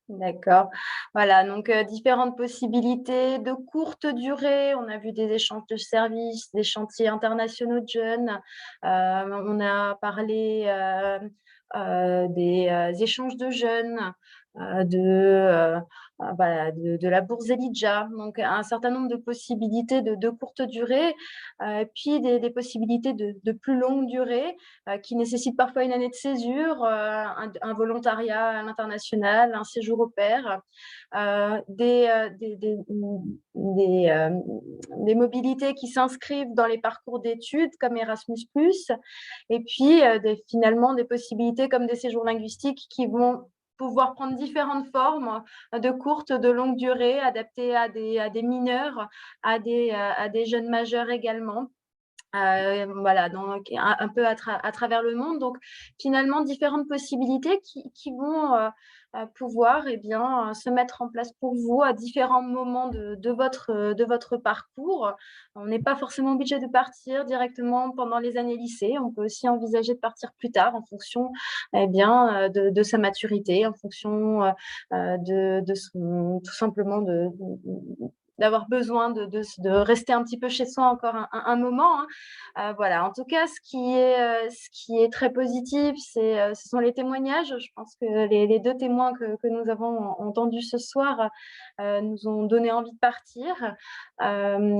D'accord. Voilà, donc différentes possibilités de courte durée. On a vu des échanges de services, des chantiers internationaux de jeunes. On a parlé des échanges de jeunes, de la bourse Elijah. Donc, un certain nombre de possibilités de courte durée, puis des possibilités de plus longue durée qui nécessitent parfois une année de césure, un volontariat à l'international, un séjour au pair, des mobilités qui s'inscrivent dans les parcours d'études comme Erasmus+, et puis finalement des possibilités comme des séjours linguistiques qui vont pouvoir prendre différentes formes, de courte, de longue durée, adaptées à des mineurs, à des jeunes majeurs également. Voilà, donc un peu à travers le monde. Donc, finalement, différentes possibilités qui vont pouvoir se mettre en place pour vous à différents moments de votre parcours. On n'est pas forcément obligé de partir directement pendant les années lycée. On peut aussi envisager de partir plus tard en fonction de sa maturité, en fonction tout simplement d'avoir besoin de rester un petit peu chez soi encore un moment. Voilà. En tout cas, ce qui est très positif, ce sont les témoignages. Je pense que les deux témoins que nous avons entendus ce soir nous ont donné envie de partir.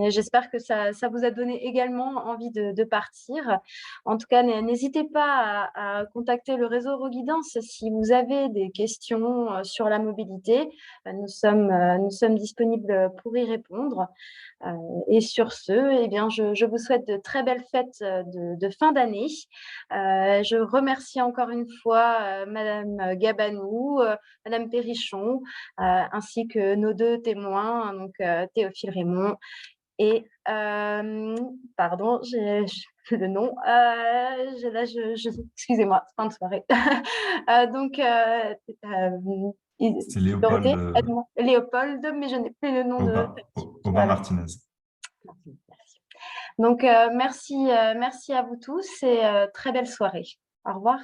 J'espère que ça vous a donné également envie de partir. En tout cas, n'hésitez pas à contacter le réseau Euroguidance si vous avez des questions sur la mobilité. Nous sommes disponibles pour y répondre. Et sur ce, je vous souhaite de très belles fêtes de fin d'année. Je remercie encore une fois Madame Gabanou, Madame Perrichon, ainsi que nos deux témoins, donc Théophile Raymond et pardon, j'ai le nom. Excusez-moi, fin de soirée. Donc C'est Léopold, Dorothée, aide-moi. Léopold, mais je n'ai plus le nom de. Aubin Martinez. Merci. Donc merci à vous tous et très belle soirée. Au revoir.